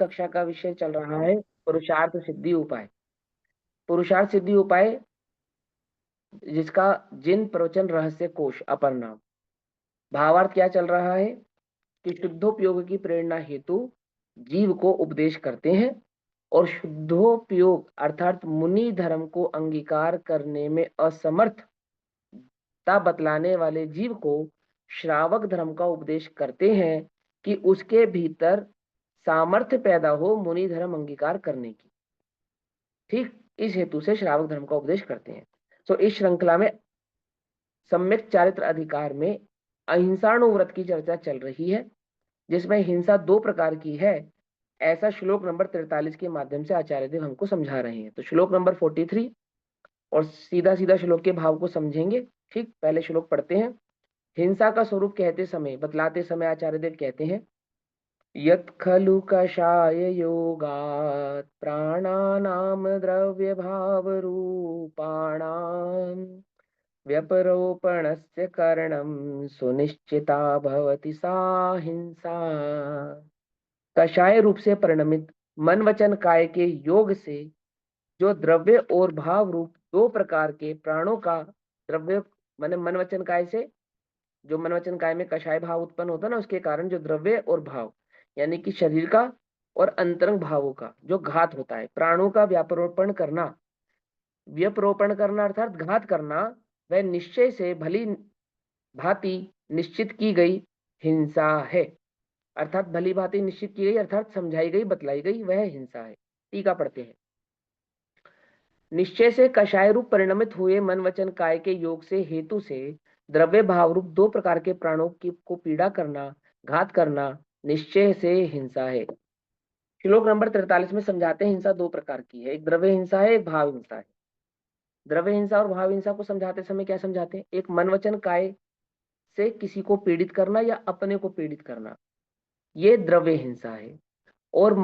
कक्षा का विषय चल रहा है पुरुषार्थ सिद्धि उपाय। पुरुषार्थ सिद्धि उपाय जिसका जिन प्रवचन रहस्य कोश अपर नाम। भावार्थ क्या चल रहा है कि शुद्धोपयोग की प्रेरणा हेतु जीव को उपदेश करते हैं और शुद्धोपयोग अर्थात मुनि धर्म को अंगीकार करने में असमर्थता बतलाने वाले जीव को श्रावक धर्म का उपदेश करते हैं कि उसके भीतर सामर्थ्य पैदा हो मुनि धर्म अंगीकार करने की। ठीक इस हेतु से श्रावक धर्म का उपदेश करते हैं। तो इस श्रृंखला में सम्यक चारित्र अधिकार में अहिंसाणुव्रत की चर्चा चल रही है, जिसमें हिंसा दो प्रकार की है, ऐसा श्लोक नंबर 43 के माध्यम से आचार्य देव हमको समझा रहे हैं। तो श्लोक नंबर 43 और सीधा सीधा श्लोक के भाव को समझेंगे। ठीक, पहले श्लोक पढ़ते हैं। हिंसा का स्वरूप कहते समय बतलाते समय आचार्य देव कहते हैं, यत् खलु कषाय योगात् प्राणानां द्रव्य भाव रूपाणां व्यपरोपणस्य करणं सुनिश्चिता भवति सा हिंसा। कषाय रूप से परिणमित मन वचन काय के योग से जो द्रव्य और भाव रूप दो प्रकार के प्राणों का द्रव्य माने मन वचन काय से जो मन वचन काय में कषाय भाव उत्पन्न होता है ना, उसके कारण जो द्रव्य और भाव यानी कि शरीर का और अंतरंग भावों का जो घात होता है, प्राणों का व्यापरोपण करना, व्यपरोपण करना अर्थात घात करना, वह निश्चय से भली भांति निश्चित की गई हिंसा है। अर्थात भली भांति निश्चित की गई अर्थात समझाई गई बतलाई गई वह हिंसा है। टीका पढ़ते हैं। निश्चय से कषाय रूप परिणमित हुए मन वचन काय के योग से हेतु से द्रव्य भाव रूप दो प्रकार के प्राणों की को पीड़ा करना, घात करना निश्चय से हिंसा है। श्लोक नंबर 43 में समझाते हैं हिंसा दो प्रकार की है, एक द्रव्य हिंसा है, एक भाव हिंसा है। द्रव्य हिंसा और भाव हिंसा को समझाते समय क्या समझाते हैं, एक मन वचन काय से किसी को पीड़ित करना या अपने को पीड़ित करना, ये द्रव्य हिंसा है। और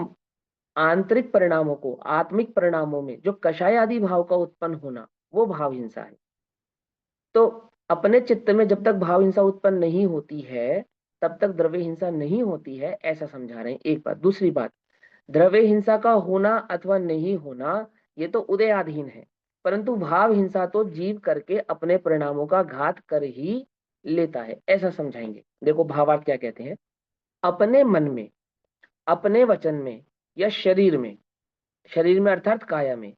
आंतरिक परिणामों को आत्मिक परिणामों में जो कषाय आदि भाव का उत्पन्न होना, वो भाव हिंसा है। तो अपने चित्त में जब तक भाव हिंसा उत्पन्न नहीं होती है तब तक द्रव्य हिंसा नहीं होती है, ऐसा समझा रहे हैं। एक बात। दूसरी बात, द्रव्य हिंसा का होना अथवा नहीं होना ये तो उदयाधीन है, परंतु भाव हिंसा तो जीव करके अपने परिणामों का घात कर ही लेता है, ऐसा समझाएंगे। देखो भावार्थ क्या कहते हैं, अपने मन में, अपने वचन में या शरीर में अर्थात काया में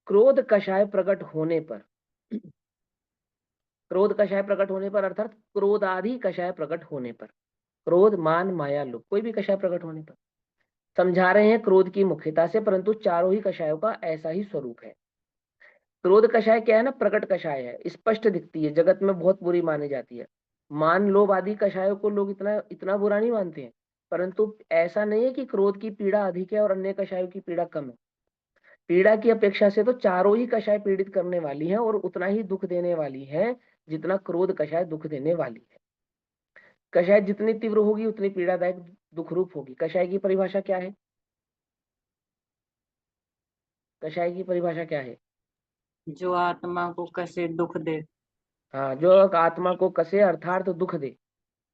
क्रोध कषाय प्रकट होने पर, क्रोध कषाय प्रकट होने पर अर्थात क्रोधादि कषाय प्रकट होने पर, क्रोध मान माया लोभ कोई भी कषाय प्रकट होने पर समझा रहे हैं क्रोध की मुख्यता से, परंतु चारों ही कषायों का ऐसा ही स्वरूप है। क्रोध कषाय क्या है ना, प्रकट कषाय है, स्पष्ट दिखती है, जगत में बहुत बुरी मानी जाती है। मान लोभ आदि कषायों को लोग इतना इतना बुरा नहीं मानते हैं, परंतु ऐसा नहीं है कि क्रोध की पीड़ा अधिक है और अन्य कषायों की पीड़ा कम है। पीड़ा की अपेक्षा से तो चारों ही कषाय पीड़ित करने वाली हैं और उतना ही दुख देने वाली हैं जितना क्रोध कषाय दुख देने वाली है। कषाय जितनी तीव्र होगी उतनी पीड़ादायक दुख रूप होगी। कषाय की परिभाषा क्या है, कषाय की परिभाषा क्या है? जो आत्मा को कसे दुख दे। हाँ, जो आत्मा को कसे अर्थात दुख दे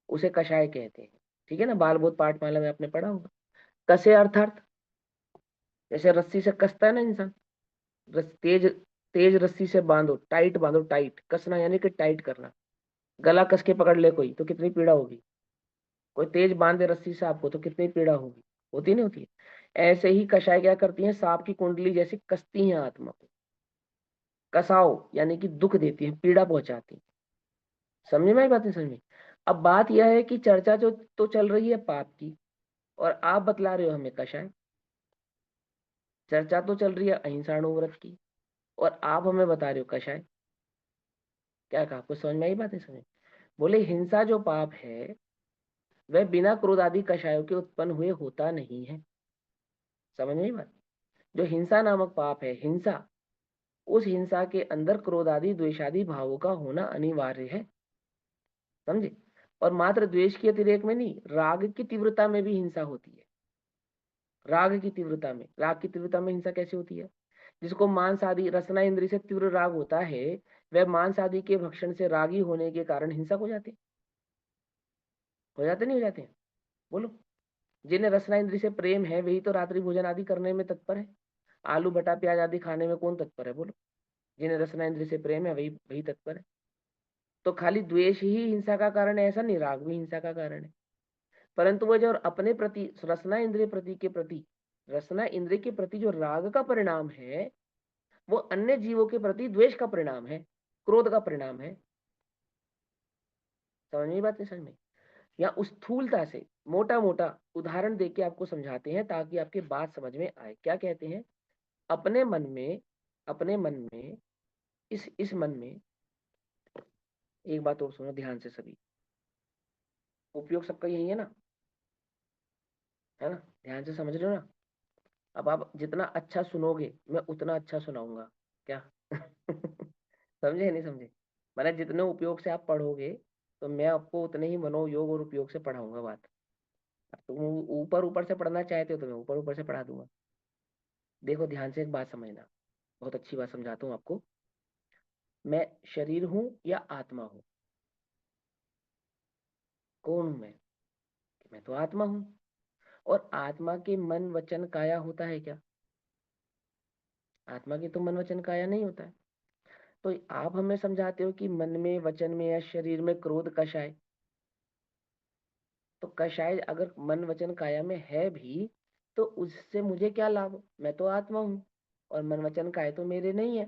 उसे कषाय कहते हैं। ठीक है ना, बाल बोध पाठमाला में आपने पढ़ा होगा। कसे अर्थात जैसे रस्सी से कसता है ना इंसान, तेज तेज रस्सी से बांधो, टाइट बांधो, टाइट कसना यानी कि टाइट करना। गला कस के पकड़ ले कोई तो कितनी पीड़ा होगी, कोई तेज बांधे रस्सी से आपको तो कितनी पीड़ा होगी, होती नहीं होती है। ऐसे ही कषाय क्या करती हैं, सांप की कुंडली जैसी कसती हैं आत्मा को। कसाओ यानी कि दुख देती है, पीड़ा पहुंचाती है। समझ में आई बातें? समझ में? अब बात यह है कि चर्चा जो तो चल रही है पाप की और आप बतला रहे हो हमें कषाय। चर्चा तो चल रही है अहिंसाणुव्रत की और आप हमें बता रहे हो कषाय। क्या कहा, आपको समझ में आई बातें? समझ? बोले हिंसा जो पाप है वह बिना क्रोध आदि कषायों के उत्पन्न हुए होता नहीं है। समझ में आई बात? जो हिंसा नामक पाप है, हिंसा, उस हिंसा के अंदर क्रोध आदि द्वेषादि भावों का होना अनिवार्य है। समझे? और मात्र द्वेष की अतिरेक में नहीं, राग की तीव्रता में भी हिंसा होती है। राग की तीव्रता में, राग की तीव्रता में हिंसा कैसे होती है? जिसको मांस आदि रसना इंद्रिय से तीव्र राग होता है, वह मांस आदि के भक्षण से रागी होने के कारण हिंसक हो जाते हैं। हो जाते नहीं हो जाते हैं? बोलो। जिन्हें रसना इंद्रिय से प्रेम है वही तो रात्रि भोजन आदि करने में तत्पर है। आलू बटा प्याज आदि खाने में कौन तत्पर है बोलो? जिन्हें रसना इंद्रिय से प्रेम है वही वही तत्पर है। तो खाली द्वेष ही हिंसा का कारण है ऐसा नहीं, राग भी हिंसा का कारण है। परंतु वो जो अपने प्रति रसना इंद्रिय के प्रति जो राग का परिणाम है वो अन्य जीवों के प्रति द्वेष का परिणाम है, क्रोध का परिणाम है। समझ में बात नहीं? समझ में? या उस स्थूलता से मोटा मोटा उदाहरण देके आपको समझाते हैं ताकि आपकी बात समझ में आए। क्या कहते हैं? अपने मन में, अपने मन में, इस मन में एक बात और सुनो ध्यान से सभी, उपयोग सबका यही है ना, है ना? ध्यान से समझ रहे हो ना? अब आप जितना अच्छा सुनोगे मैं उतना अच्छा सुनाऊंगा। क्या? समझे नहीं समझे? मैंने जितने उपयोग से आप पढ़ोगे तो मैं आपको उतने ही मनोयोग और उपयोग से पढ़ाऊंगा बात। अब तुम ऊपर ऊपर से पढ़ना चाहते हो तो मैं ऊपर ऊपर से पढ़ा दूंगा। देखो ध्यान से एक बात समझना, बहुत अच्छी बात समझाता हूँ आपको। मैं शरीर हूं या आत्मा हूं? कौन हूं मैं? मैं तो आत्मा हूं। और आत्मा के मन वचन काया होता है क्या? आत्मा के तो मन वचन काया नहीं होता है। तो आप हमें समझाते हो कि मन में, वचन में या शरीर में क्रोध कषाय। तो कषाय अगर मन वचन काया में है भी तो उससे मुझे क्या लाभ? मैं तो आत्मा हूं और मन वचन काया तो मेरे नहीं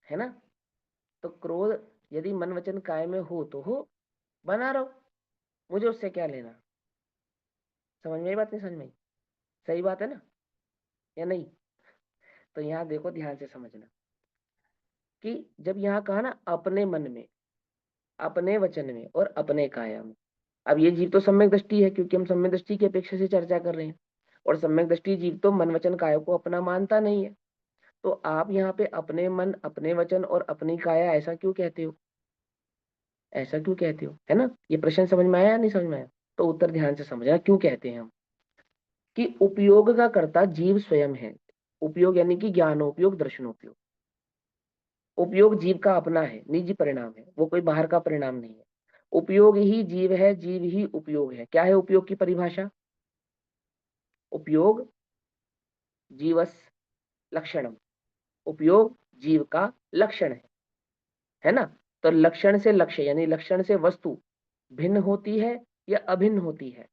है ना? तो क्रोध यदि मन वचन काय में हो तो हो, बना रहो, मुझे उससे क्या लेना? समझ में आई बात नहीं समझ में आई? सही बात है ना या नहीं? तो यहाँ देखो ध्यान से समझना कि जब यहाँ कहा ना अपने मन में, अपने वचन में और अपने काया में, अब ये जीव तो सम्यक दृष्टि है क्योंकि हम सम्यक दृष्टि की अपेक्षा से चर्चा कर रहे हैं। और सम्यक दृष्टि जीव तो मन वचन काया को अपना मानता नहीं है। तो आप यहाँ पे अपने मन, अपने वचन और अपनी काया ऐसा क्यों कहते हो? ऐसा क्यों कहते हो, है ना? ये प्रश्न समझ में आया या नहीं समझ में आया? तो उत्तर ध्यान से समझना क्यों कहते हैं हम कि उपयोग का कर्ता जीव स्वयं है। उपयोग यानी कि ज्ञानोपयोग, दर्शनोपयोग। उपयोग जीव का अपना है, निजी परिणाम है, वो कोई बाहर का परिणाम नहीं है। उपयोग ही जीव है, जीव ही उपयोग है। क्या है उपयोग की परिभाषा? उपयोग जीवस लक्षणम। उपयोग जीव का लक्षण है ना? तो लक्षण से लक्ष्य यानी लक्षण से वस्तु भिन्न होती है या अभिन्न होती है?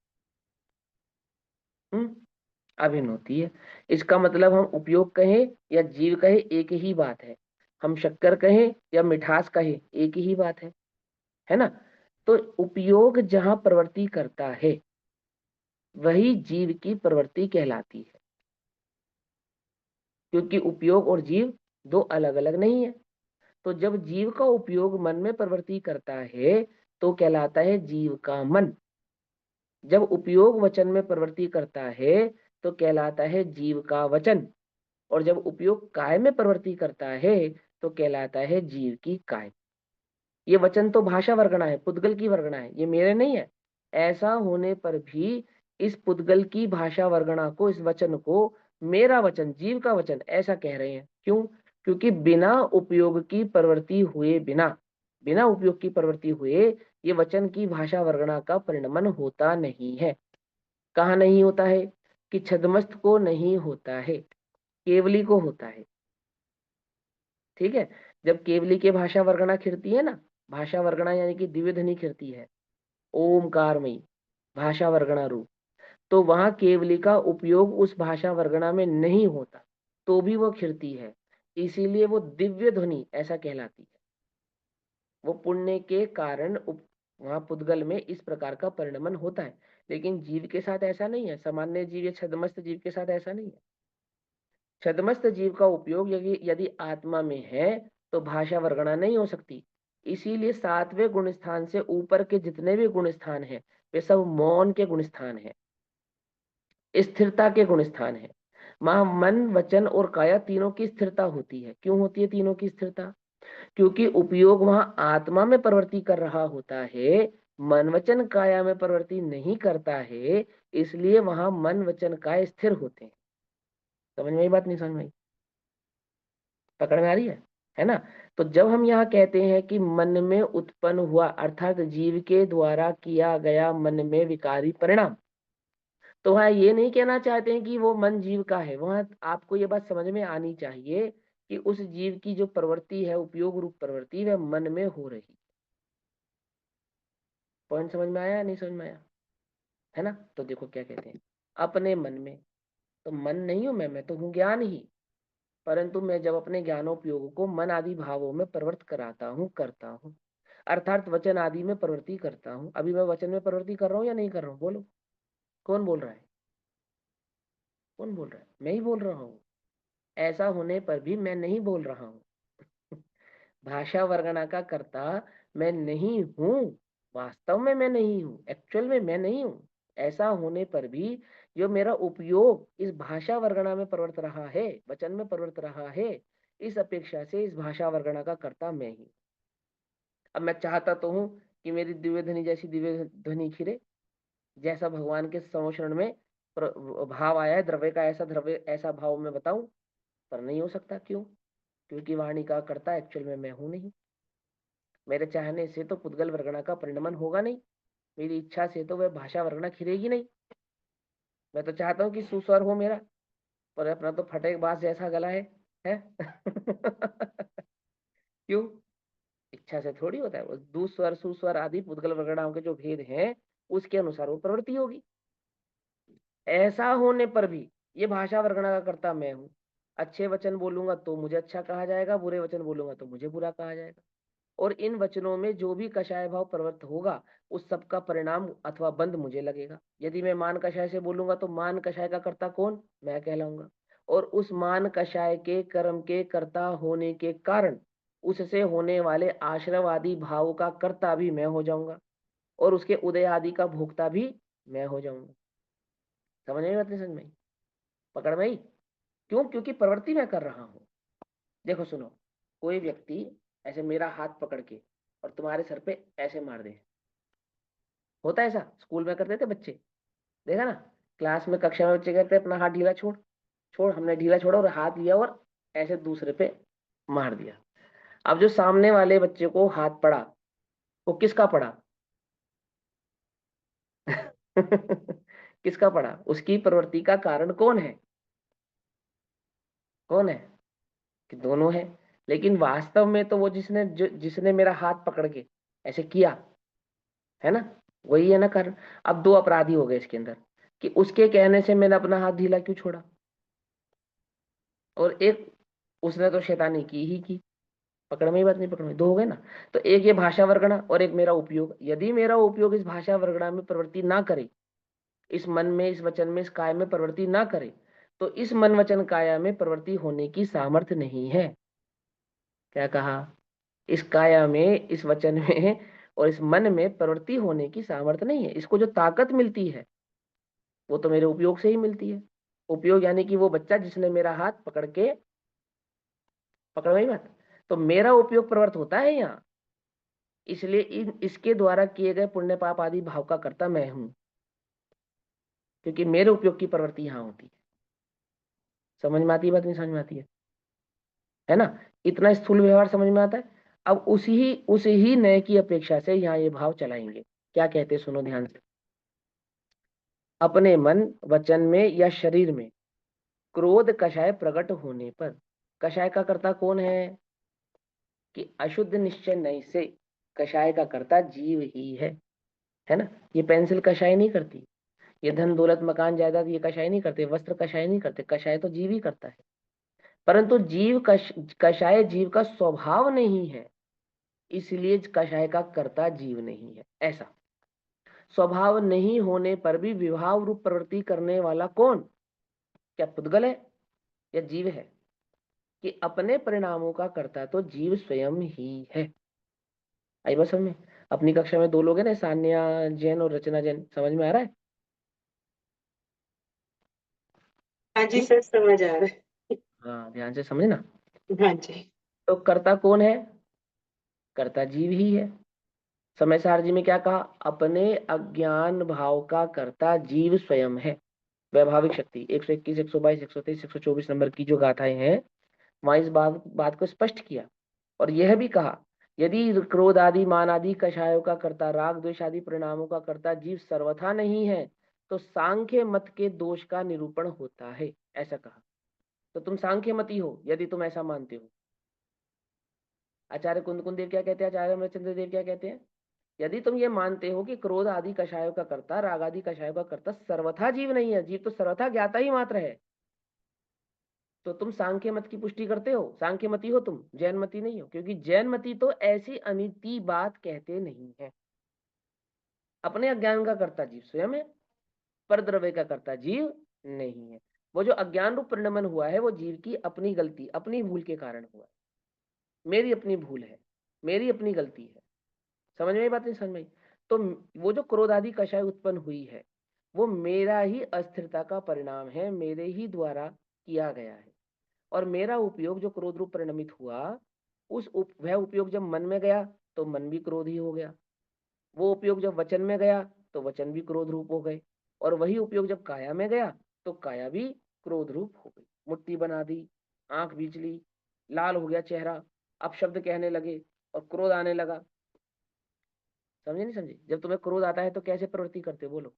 अभिन्न होती है। इसका मतलब हम उपयोग कहें या जीव कहे एक ही बात है। हम शक्कर कहें या मिठास कहें एक ही बात है ना? तो उपयोग जहां प्रवृत्ति करता है वही जीव की प्रवृत्ति कहलाती है, क्योंकि उपयोग और जीव दो अलग अलग नहीं है। तो जब जीव का उपयोग मन में प्रवृत्ति करता है तो कहलाता है जीव का मन। जब उपयोग वचन में प्रवृत्ति करता है तो कहलाता है जीव का वचन। और जब उपयोग काय में प्रवृत्ति करता है तो कहलाता है जीव की काय। ये वचन तो भाषा वर्गणा है, पुद्गल की वर्गणा है, ये मेरे नहीं है। ऐसा होने पर भी इस पुद्गल की भाषा वर्गणा को, इस वचन को मेरा वचन, जीव का वचन ऐसा कह रहे हैं। क्यों? क्योंकि बिना उपयोग की प्रवृत्ति हुए, बिना उपयोग की प्रवृत्ति हुए ये वचन की भाषा वर्गणा का परिणमन होता नहीं है। कहाँ नहीं होता है? कि छद्मस्त को नहीं होता है, केवली को होता है। ठीक है? जब केवली के भाषा वर्गणा खिरती है ना, भाषा वर्गणा यानी कि दिव्य ध्वनि खिरती है, ओमकारमयी भाषा वर्गणा रूप, तो वहां केवली का उपयोग उस भाषा वर्गणा में नहीं होता तो भी वो खिरती है, इसीलिए वो दिव्य ध्वनि ऐसा कहलाती है। वो पुण्य के कारण वहां पुद्गल में इस प्रकार का परिणमन होता है। लेकिन जीव के साथ ऐसा नहीं है, सामान्य जीव या छद्मस्त जीव के साथ ऐसा नहीं है। छद्मस्त जीव का उपयोग यदि आत्मा में है तो भाषा वर्गणा नहीं हो सकती। इसीलिए सातवें गुण स्थान से ऊपर के जितने भी गुण स्थान हैं वे सब मौन के गुण स्थान है, स्थिरता के गुण स्थान है। वहां मन, वचन और काया तीनों की स्थिरता होती है। क्यों होती है तीनों की स्थिरता? क्योंकि उपयोग वहां आत्मा में प्रवृत्ति कर रहा होता है, मन वचन काया में प्रवृत्ति नहीं करता है, इसलिए वहां मन वचन काया स्थिर होते हैं। समझ में आई बात नहीं समझ में आई? पकड़ में आ रही है ना? तो जब हम यहाँ कहते हैं कि मन में उत्पन्न हुआ, अर्थात जीव के द्वारा किया गया मन में विकारी परिणाम, तो वहाँ ये नहीं कहना चाहते हैं कि वो मन जीव का है, वहाँ आपको ये बात समझ में आनी चाहिए कि उस जीव की जो प्रवृत्ति है, उपयोग रूप प्रवृत्ति, वह मन में हो रही। पॉइंट समझ में आया या नहीं समझ में आया? है ना? तो देखो क्या कहते हैं, अपने मन में, तो मन नहीं हूं मैं तो हूँ ज्ञान ही। परंतु मैं जब अपने ज्ञानोपयोग को मन आदि भावों में प्रवृत्त कराता हूँ, करता हूँ, अर्थात वचन आदि में प्रवृत्ति करता हूँ। अभी मैं वचन में प्रवृत्ति कर रहा हूँ या नहीं कर रहा हूँ? बोलो, कौन बोल रहा है? कौन बोल रहा है? मैं ही बोल रहा हूँ। ऐसा होने पर भी मैं नहीं बोल रहा हूँ। भाषा वर्णना का कर्ता मैं नहीं हूँ, वास्तव में मैं नहीं हूँ, एक्चुअल में मैं नहीं हूँ। ऐसा होने पर भी जो मेरा उपयोग इस भाषा वर्णना में प्रवर्त रहा है, वचन में प्रवर्त रहा है, इस अपेक्षा से इस भाषा वर्णना का कर्ता मैं ही। अब मैं चाहता तो हूँ कि मेरी दिव्य ध्वनि जैसी दिव्य ध्वनि खिरे, जैसा भगवान के संवशरण में भाव आया है, द्रव्य का ऐसा द्रव्य ऐसा भाव मैं बताऊं, पर नहीं हो सकता। क्यों? क्योंकि वाणी का कर्ता एक्चुअल में मैं हूं नहीं। मेरे चाहने से तो पुद्गल वर्गणा का परिणमन होगा नहीं, मेरी इच्छा से तो वह भाषा वर्गणा खिलेगी नहीं। मैं तो चाहता हूँ कि सुस्वर हो मेरा, पर अपना तो फटे बांस जैसा गला है? क्यों? इच्छा से थोड़ी होता है। वो दुस्वर सुस्वर आदि पुद्गल वर्गणाओं के जो भेद हैं, उसके अनुसार वो प्रवृत्ति होगी। ऐसा होने पर भी ये भाषा वर्गणा का कर्ता मैं हूँ। अच्छे वचन बोलूंगा तो मुझे अच्छा कहा जाएगा, बुरे वचन बोलूंगा तो मुझे बुरा कहा जाएगा। और इन वचनों में जो भी कषाय भाव प्रवृत्त होगा, उस सब का परिणाम अथवा बंध मुझे लगेगा। यदि मैं मान कषाय से बोलूंगा तो मान कषाय का कर्ता कौन? मैं कहलाऊंगा। और उस मान कषाय के कर्म के कर्ता होने के कारण उससे होने वाले आश्रव आदि भाव का कर्ता भी मैं हो जाऊंगा, और उसके उदय आदि का भोक्ता भी मैं हो जाऊंगा। समझ में? बात नहीं समझ में आई? पकड़ में आई? क्यों? क्योंकि प्रवृत्ति मैं कर रहा हूं। देखो सुनो, कोई व्यक्ति ऐसे मेरा हाथ पकड़ के और तुम्हारे सर पे ऐसे मार दे, होता है ऐसा? स्कूल में करते थे बच्चे, देखा ना? क्लास में कक्षा में बच्चे कहते अपना हाथ ढीला छोड़, छोड़, हमने ढीला छोड़ा और हाथ लिया और ऐसे दूसरे पे मार दिया। अब जो सामने वाले बच्चे को हाथ पड़ा, वो किसका पड़ा? किसका पड़ा? उसकी प्रवृत्ति का कारण कौन है? कौन है? कि दोनों है। लेकिन वास्तव में तो वो जिसने मेरा हाथ पकड़ के ऐसे किया, है ना, वही है ना कारण। अब दो अपराधी हो गए इसके अंदर, कि उसके कहने से मैंने अपना हाथ ढीला क्यों छोड़ा, और एक उसने तो शैतानी की ही की। पकड़ में ही बात नहीं? पकड़ में दो हो गए ना। तो एक ये भाषा वर्गणा और एक मेरा उपयोग। यदि मेरा उपयोग इस भाषा वर्गणा में प्रवृत्ति ना करे, इस मन में, इस वचन में, इस काय में प्रवृत्ति ना करे, तो इस मन वचन काया में प्रवृत्ति होने की सामर्थ्य नहीं है। क्या कहा? इस काया में, इस वचन में और इस मन में प्रवृत्ति होने की सामर्थ्य नहीं है। इसको जो ताकत मिलती है वो तो मेरे उपयोग से ही मिलती है। उपयोग यानी कि वो बच्चा जिसने मेरा हाथ पकड़ के, पकड़ में बात, तो मेरा उपयोग प्रवृत्त होता है यहाँ। इसलिए इसके द्वारा किए गए पुण्य पाप आदि भाव का कर्ता मैं हूं, क्योंकि मेरे उपयोग की प्रवृत्ति यहाँ होती है। समझ में आती है बात? नहीं समझ में आती है ना? इतना स्थूल व्यवहार समझ में आता है। अब उसी ही नए की अपेक्षा से यहाँ ये भाव चलाएंगे। क्या कहते हैं? सुनो ध्यान से। अपने मन वचन में या शरीर में क्रोध कषाय प्रकट होने पर, कषाय का कर्ता कौन है? कि अशुद्ध निश्चय नय से कषाय का कर्ता जीव ही है ना? ये पेंसिल कषाय नहीं करती, ये धन दौलत मकान जायदाद ये कषाय नहीं करते, वस्त्र कषाय नहीं करते, कषाय तो जीव ही करता है। परंतु कषाय जीव का स्वभाव नहीं है, इसलिए कषाय का कर्ता जीव नहीं है। ऐसा स्वभाव नहीं होने पर भी विभाव रूप प्रवृत्ति करने वाला कौन? क्या पुद्गल है या जीव है? कि अपने परिणामों का कर्ता तो जीव स्वयं ही है। आई बात समझ में? अपनी कक्षा में दो लोग हैं ना, सान्या जैन और रचना जैन, समझ में आ रहा है? हाँ जी ठीक। सर, समझ आ रहा हाँ, ध्यान से समझना। है। हाँ जी। तो कर्ता कौन है? कर्ता जीव ही है। समय सार जी में क्या कहा? अपने अज्ञान भाव का कर्ता जीव स्वयं है। वैभाविक शक्ति 121, 122, 123, 124 नंबर की जो गाथाएं हैं, वहां इस बात को स्पष्ट किया। और यह भी कहा, यदि क्रोध आदि मान आदि कषायों का कर्ता, राग द्वेष आदि परिणामों का कर्ता जीव सर्वथा नहीं है, तो सांख्य मत के दोष का निरूपण होता है, ऐसा कहा। तो तुम सांख्य मती हो यदि तुम ऐसा मानते हो। आचार्य कुंद देव क्या कहते हैं, आचार्य रामचंद्र देव क्या कहते हैं, यदि तुम ये मानते हो कि क्रोध आदि कषायों का कर्ता, राग आदि कषायों का कर्ता सर्वथा जीव नहीं है, जीव तो सर्वथा ज्ञाता ही मात्र है, तो तुम सांख्य मत की पुष्टि करते हो, सांख्य मती हो तुम, जैन मती नहीं हो। क्योंकि जैन मती तो ऐसी अनिति बात कहते नहीं है। अपने अज्ञान का कर्ता जीव स्वयं है, पर द्रव्य का कर्ता जीव नहीं है। वो जो अज्ञान रूप परिणमन हुआ है वो जीव की अपनी गलती, अपनी भूल के कारण हुआ है। मेरी अपनी भूल है, मेरी अपनी गलती है। समझ में आई बात, नहीं समझ में आई? तो वो जो क्रोध आदि कषाय उत्पन्न हुई है वो मेरा ही अस्थिरता का परिणाम है, मेरे ही द्वारा किया गया है। और मेरा उपयोग जो क्रोध रूप परिणमित हुआ, वह उपयोग जब मन में गया तो मन भी क्रोध ही हो गया। वो उपयोग जब वचन में गया तो वचन भी क्रोध रूप हो गए। और वही उपयोग जब काया में गया तो काया भी क्रोध रूप हो गई। मुट्ठी बना दी, आंख बिचली, लाल हो गया चेहरा, अपशब्द कहने लगे और क्रोध आने लगा। समझे नहीं समझे? जब तुम्हें क्रोध आता है तो कैसे प्रवृत्ति करते हो, बोलो?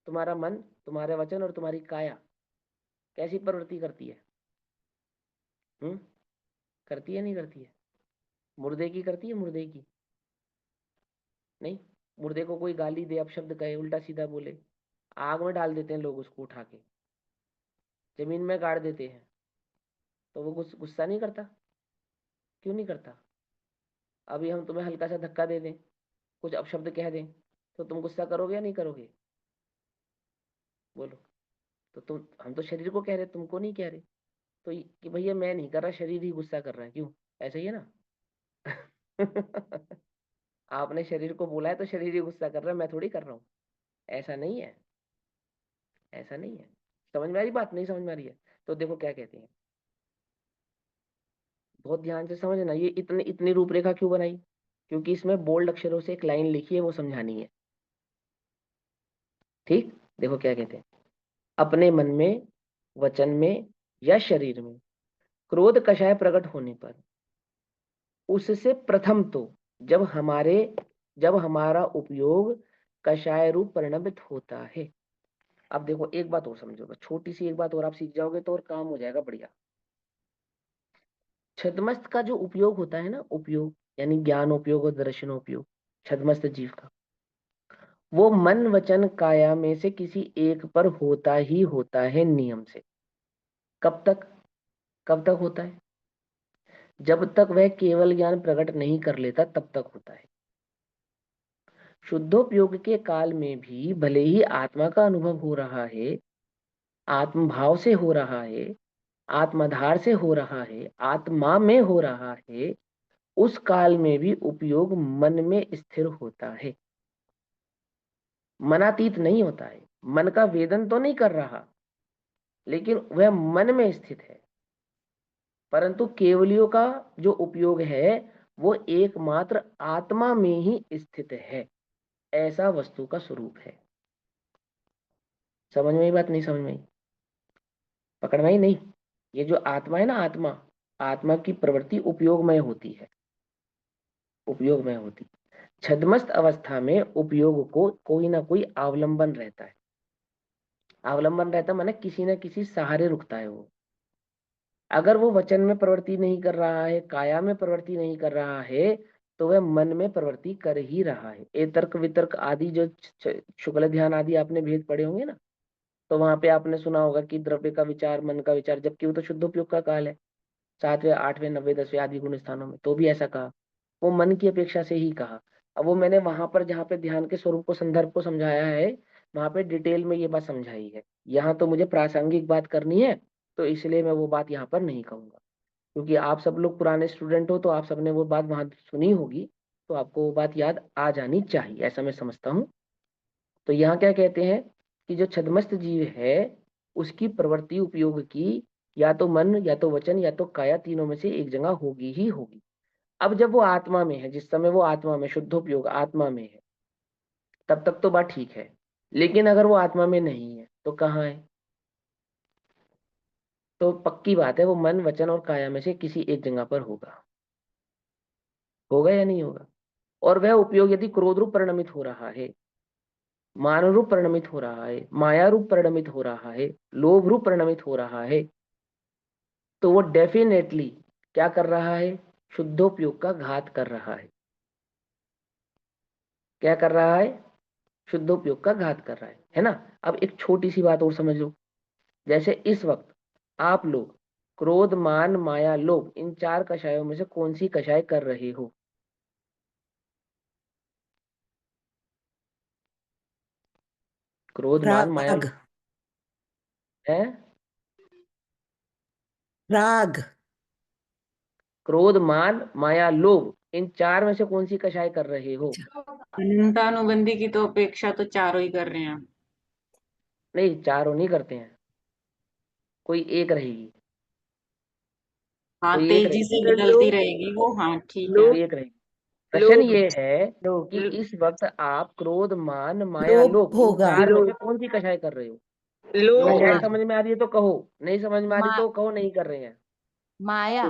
तुम्हारा मन, तुम्हारे वचन और तुम्हारी काया कैसी प्रवृत्ति करती है? करती है नहीं करती है? मुर्दे की करती है, मुर्दे की नहीं। मुर्दे को कोई गाली दे, अपशब्द कहे, उल्टा सीधा बोले, आग में डाल देते हैं लोग उसको, उठा के जमीन में गाड़ देते हैं, तो वो गुस्सा नहीं करता? क्यों नहीं करता? अभी हम तुम्हें हल्का सा धक्का दे दें, कुछ अपशब्द कह दें, तो तुम गुस्सा करोगे या नहीं करोगे? बोलो। तो तुम, हम तो शरीर को कह रहे, तुमको नहीं कह रहे। तो कि भैया मैं नहीं कर रहा, शरीर ही गुस्सा कर रहा है, क्यों? ऐसा ही है ना? आपने शरीर को बोला है तो शरीर ही गुस्सा कर रहा है, मैं थोड़ी कर रहा हूँ। ऐसा नहीं है, ऐसा नहीं है। समझ में आ रही बात, नहीं समझ में आ रही है? तो देखो क्या कहते हैं, बहुत ध्यान से समझना। ये इतनी इतनी रूपरेखा क्यों बनाई? क्योंकि इसमें बोल्ड अक्षरों से एक लाइन लिखी है, वो समझानी है। ठीक, देखो क्या कहते हैं, अपने मन में, वचन में या शरीर में क्रोध कषाय प्रकट होने पर उससे प्रथम तो जब हमारे जब हमारा उपयोग कषाय रूप परिणमित होता है। अब देखो एक बात और समझो, बस छोटी सी एक बात और आप सीख जाओगे तो और काम हो जाएगा बढ़िया। छद्मस्त का जो उपयोग होता है ना, उपयोग यानी ज्ञान उपयोग और दर्शन उपयोग, छद्मस्त जीव का, वो मन वचन काया में से किसी एक पर होता ही होता है नियम से। कब तक? कब तक होता है? जब तक वह केवल ज्ञान प्रकट नहीं कर लेता तब तक होता है। शुद्धोपयोग के काल में भी भले ही आत्मा का अनुभव हो रहा है, आत्मभाव से हो रहा है, आत्माधार से हो रहा है, आत्मा में हो रहा है, उस काल में भी उपयोग मन में स्थिर होता है, मनातीत नहीं होता है। मन का वेदन तो नहीं कर रहा, लेकिन वह मन में स्थित है। परंतु केवलियों का जो उपयोग है वो एकमात्र आत्मा में ही स्थित है, ऐसा वस्तु का स्वरूप है। समझ में आई बात, नहीं समझ में आई? पकड़ में आई नहीं? ये जो आत्मा है ना, आत्मा, आत्मा की प्रवृत्ति उपयोगमय होती है, उपयोगमय होती। छद्मस्त अवस्था में उपयोग को कोई ना कोई अवलंबन रहता है। अवलंबन रहता माने किसी न किसी सहारे रुकता है वो। अगर वो वचन में प्रवृत्ति नहीं कर रहा है, काया में प्रवृत्ति नहीं कर रहा है, तो वह मन में प्रवृत्ति कर ही रहा है। ए तर्क वितर्क आदि जो शुक्ल ध्यान आदि आपने भेद पढ़े होंगे ना, तो वहां पे आपने सुना होगा कि द्रव्य का विचार, मन का विचार, जबकि वो तो शुद्ध उपयोग का काल है, 7वें 8वें 90 10वें आदि गुण स्थानों में, तो भी ऐसा कहा। वो मन की अपेक्षा से ही कहा। अब वो मैंने वहां पर जहाँ पे ध्यान के स्वरूप को, संदर्भ को समझाया है, वहां पे डिटेल में ये बात समझाई है। यहाँ तो मुझे प्रासंगिक बात करनी है, तो इसलिए मैं वो बात यहाँ पर नहीं कहूंगा। क्योंकि आप सब लोग पुराने स्टूडेंट हो तो आप सबने वो बात वहां सुनी होगी, तो आपको वो बात याद आ जानी चाहिए, ऐसा मैं समझता हूँ। तो यहाँ क्या कहते हैं कि जो छद्मस्त जीव है उसकी प्रवृत्ति उपयोग की या तो मन, या तो वचन, या तो काया, तीनों में से एक जगह होगी ही होगी। अब जब वो आत्मा में है, जिस समय वो आत्मा में, शुद्धोपयोग आत्मा में है, तब तक तो बात ठीक है। लेकिन अगर वो आत्मा में नहीं है तो कहाँ है? तो पक्की बात है वो मन वचन और काया में से किसी एक जगह पर होगा। होगा या नहीं होगा? और वह उपयोग यदि क्रोध रूप परिणमित हो रहा है, मान रूप परिणमित हो रहा है, माया रूप परिणमित हो रहा है, लोभ रूप परिणमित हो रहा है, तो वो डेफिनेटली क्या कर रहा है? शुद्धोपयोग का घात कर रहा है। क्या कर रहा है? शुद्धोपयोग का घात कर रहा है ना? अब एक छोटी सी बात और समझ लो। जैसे इस वक्त आप लोग क्रोध, मान, माया, लोभ, इन चार कषायों में से कौन सी कषाय कर रहे हो? क्रोध, मान, माया, राग। लोभ है। राग। क्रोध, मान, माया, लोभ, इन चार में से कौन सी कषाय कर रहे हो? अनंतानुबंधी की तो अपेक्षा तो चारों ही कर रहे हैं। नहीं, चारों नहीं करते हैं, कोई एक रहेगी। हाँ, कोई एक तेजी रहेगी। से तो बदलती रहेगी वो। हाँ, ठीक है। लोभ कोई एक रहेगी। प्रश्न लोभ ये है कि लोभ इस वक्त आप क्रोध, मान, माया, लोभ लोभ, इन होगा। चार में से लोभ कौन सी कषाय कर रहे हो? लोभ कषाय लोभ। समझ में आ रही है तो कहो, नहीं समझ में आ रही मा, तो कहो नहीं कर रहे हैं। माया।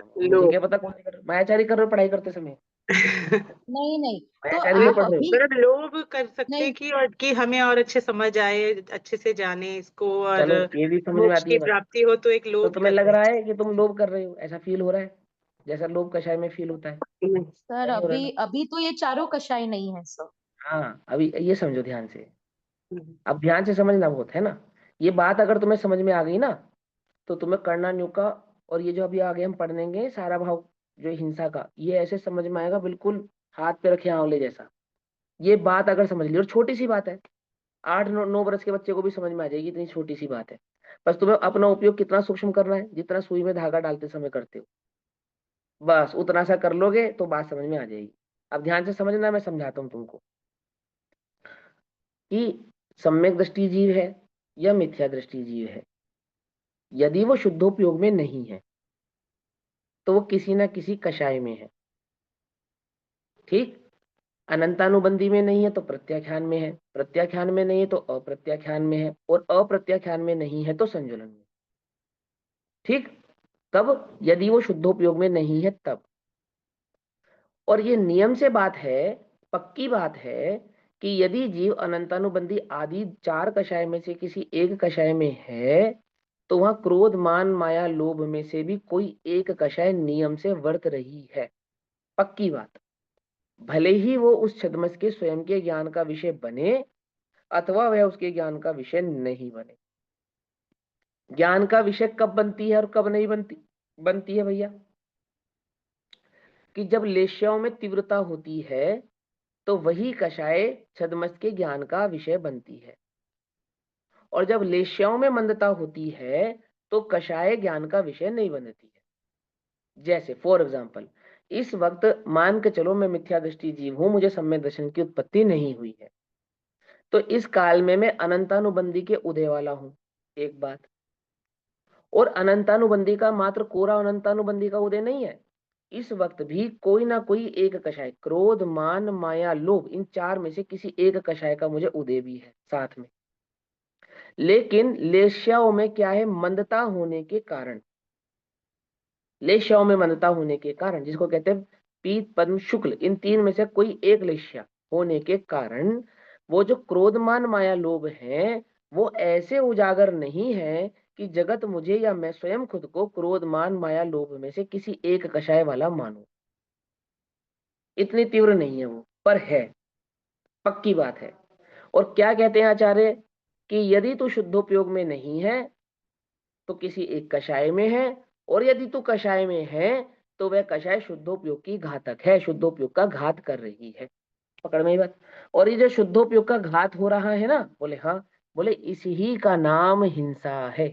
मुझे लोभ क्या पता कौन सी कर रहे हो? मायाचारी कर रहे हो पढ़ाई करते समय? नहीं नहीं, तो मायाचारी में आप पढ़ रहे हो? अभी सर लोभ कर सकते नहीं। हैं कि हमें और अच्छे समझ आए, अच्छे से जाने इसको, और चलो ये भी समझ में मोक्ष आती की है बात। प्राप्ति हो, तो एक तो लोभ तुम्हें कर लग रहे रहा है कि तुम लोभ कर रहे हो, ऐसा फील हो रहा है जैसा लोभ कषाय में फील होता है? हैं। सर, नहीं हो रहा अभी ना? अभी तो ये चारों कषाय नहीं है सर। हाँ, अभी ये समझो ध्यान से। अब ध्यान से समझना बहुत है ना। ये बात अगर तुम्हें समझ में आ गई ना, तो तुम्हें करना न्यू का और ये जो अभी आगे हम पढ़ेंगे सारा भाव जो हिंसा का, ये ऐसे समझ में आएगा बिल्कुल हाथ पे रखे आंवले जैसा। ये बात अगर समझ ली, और छोटी सी बात है, 8-9 वर्ष के बच्चे को भी समझ में आ जाएगी, इतनी छोटी सी बात है। बस तुम्हें अपना उपयोग कितना सूक्ष्म करना है, जितना सुई में धागा डालते समय करते हो, बस उतना सा कर लोगे तो बात समझ में आ जाएगी। अब ध्यान से समझना, मैं समझाता हूँ तुमको कि सम्यक दृष्टि जीव है या मिथ्या दृष्टि जीव है। यदि वो शुद्धोपयोग में नहीं है तो वो किसी ना किसी कषाय में है। ठीक। अनंतानुबंधी में नहीं है तो प्रत्याख्यान में है, प्रत्याख्यान में नहीं है तो अप्रत्याख्यान में है, और अप्रत्याख्यान में नहीं है तो संजुलन में। ठीक। तब यदि वो शुद्धोपयोग में नहीं है तब। और ये नियम से बात है, पक्की बात है, कि यदि जीव अनंतानुबंधी आदि चार कषाय में से किसी एक कषाय में है, तो वहां क्रोध, मान, माया, लोभ में से भी कोई एक कषाय नियम से वर्त रही है। पक्की बात। भले ही वो उस छद्मस के स्वयं के ज्ञान का विषय बने अथवा वह उसके ज्ञान का विषय नहीं बने। ज्ञान का विषय कब बनती है और कब नहीं बनती? बनती है भैया कि जब लेश्याओं में तीव्रता होती है तो वही कषाय छद्मस के ज्ञान का विषय बनती है, और जब लेश्याओं में मंदता होती है तो कषाय ज्ञान का विषय नहीं बनती है। जैसे फॉर एग्जाम्पल, इस वक्त मान के चलो मैं मिथ्या दृष्टि जीव हूं, मुझे सम्यक दर्शन की उत्पत्ति नहीं हुई है, तो इस काल में मैं अनंतानुबंधी के उदय वाला हूं। एक बात। और अनंतानुबंधी का मात्र कोरा अनंतानुबंधी का उदय नहीं है, इस वक्त भी कोई ना कोई एक कषाय, क्रोध, मान, माया, लोभ, इन चार में से किसी एक कषाय का मुझे उदय भी है साथ में। लेकिन लेश्याओं में क्या है? मंदता होने के कारण, लेश्याओं में मंदता होने के कारण, जिसको कहते हैं पीत, पद्म, शुक्ल, इन तीन में से कोई एक लेश्या होने के कारण वो जो क्रोध, मान, माया, लोभ है, वो ऐसे उजागर नहीं है कि जगत मुझे या मैं स्वयं खुद को क्रोध, मान, माया, लोभ में से किसी एक कषाय वाला मानूं। इतनी तीव्र नहीं है वो, पर है, पक्की बात है। और क्या कहते हैं आचार्य कि यदि तू शुद्धोपयोग में नहीं है तो किसी एक कषाय में है, और यदि तू कषाय में है तो वह कषाय शुद्धोपयोग की घातक है, शुद्धोपयोग का घात कर रही है। पकड़ में ही बात। और ये जो शुद्धोपयोग का घात हो रहा है ना, बोले हाँ, बोले इसी का नाम हिंसा है।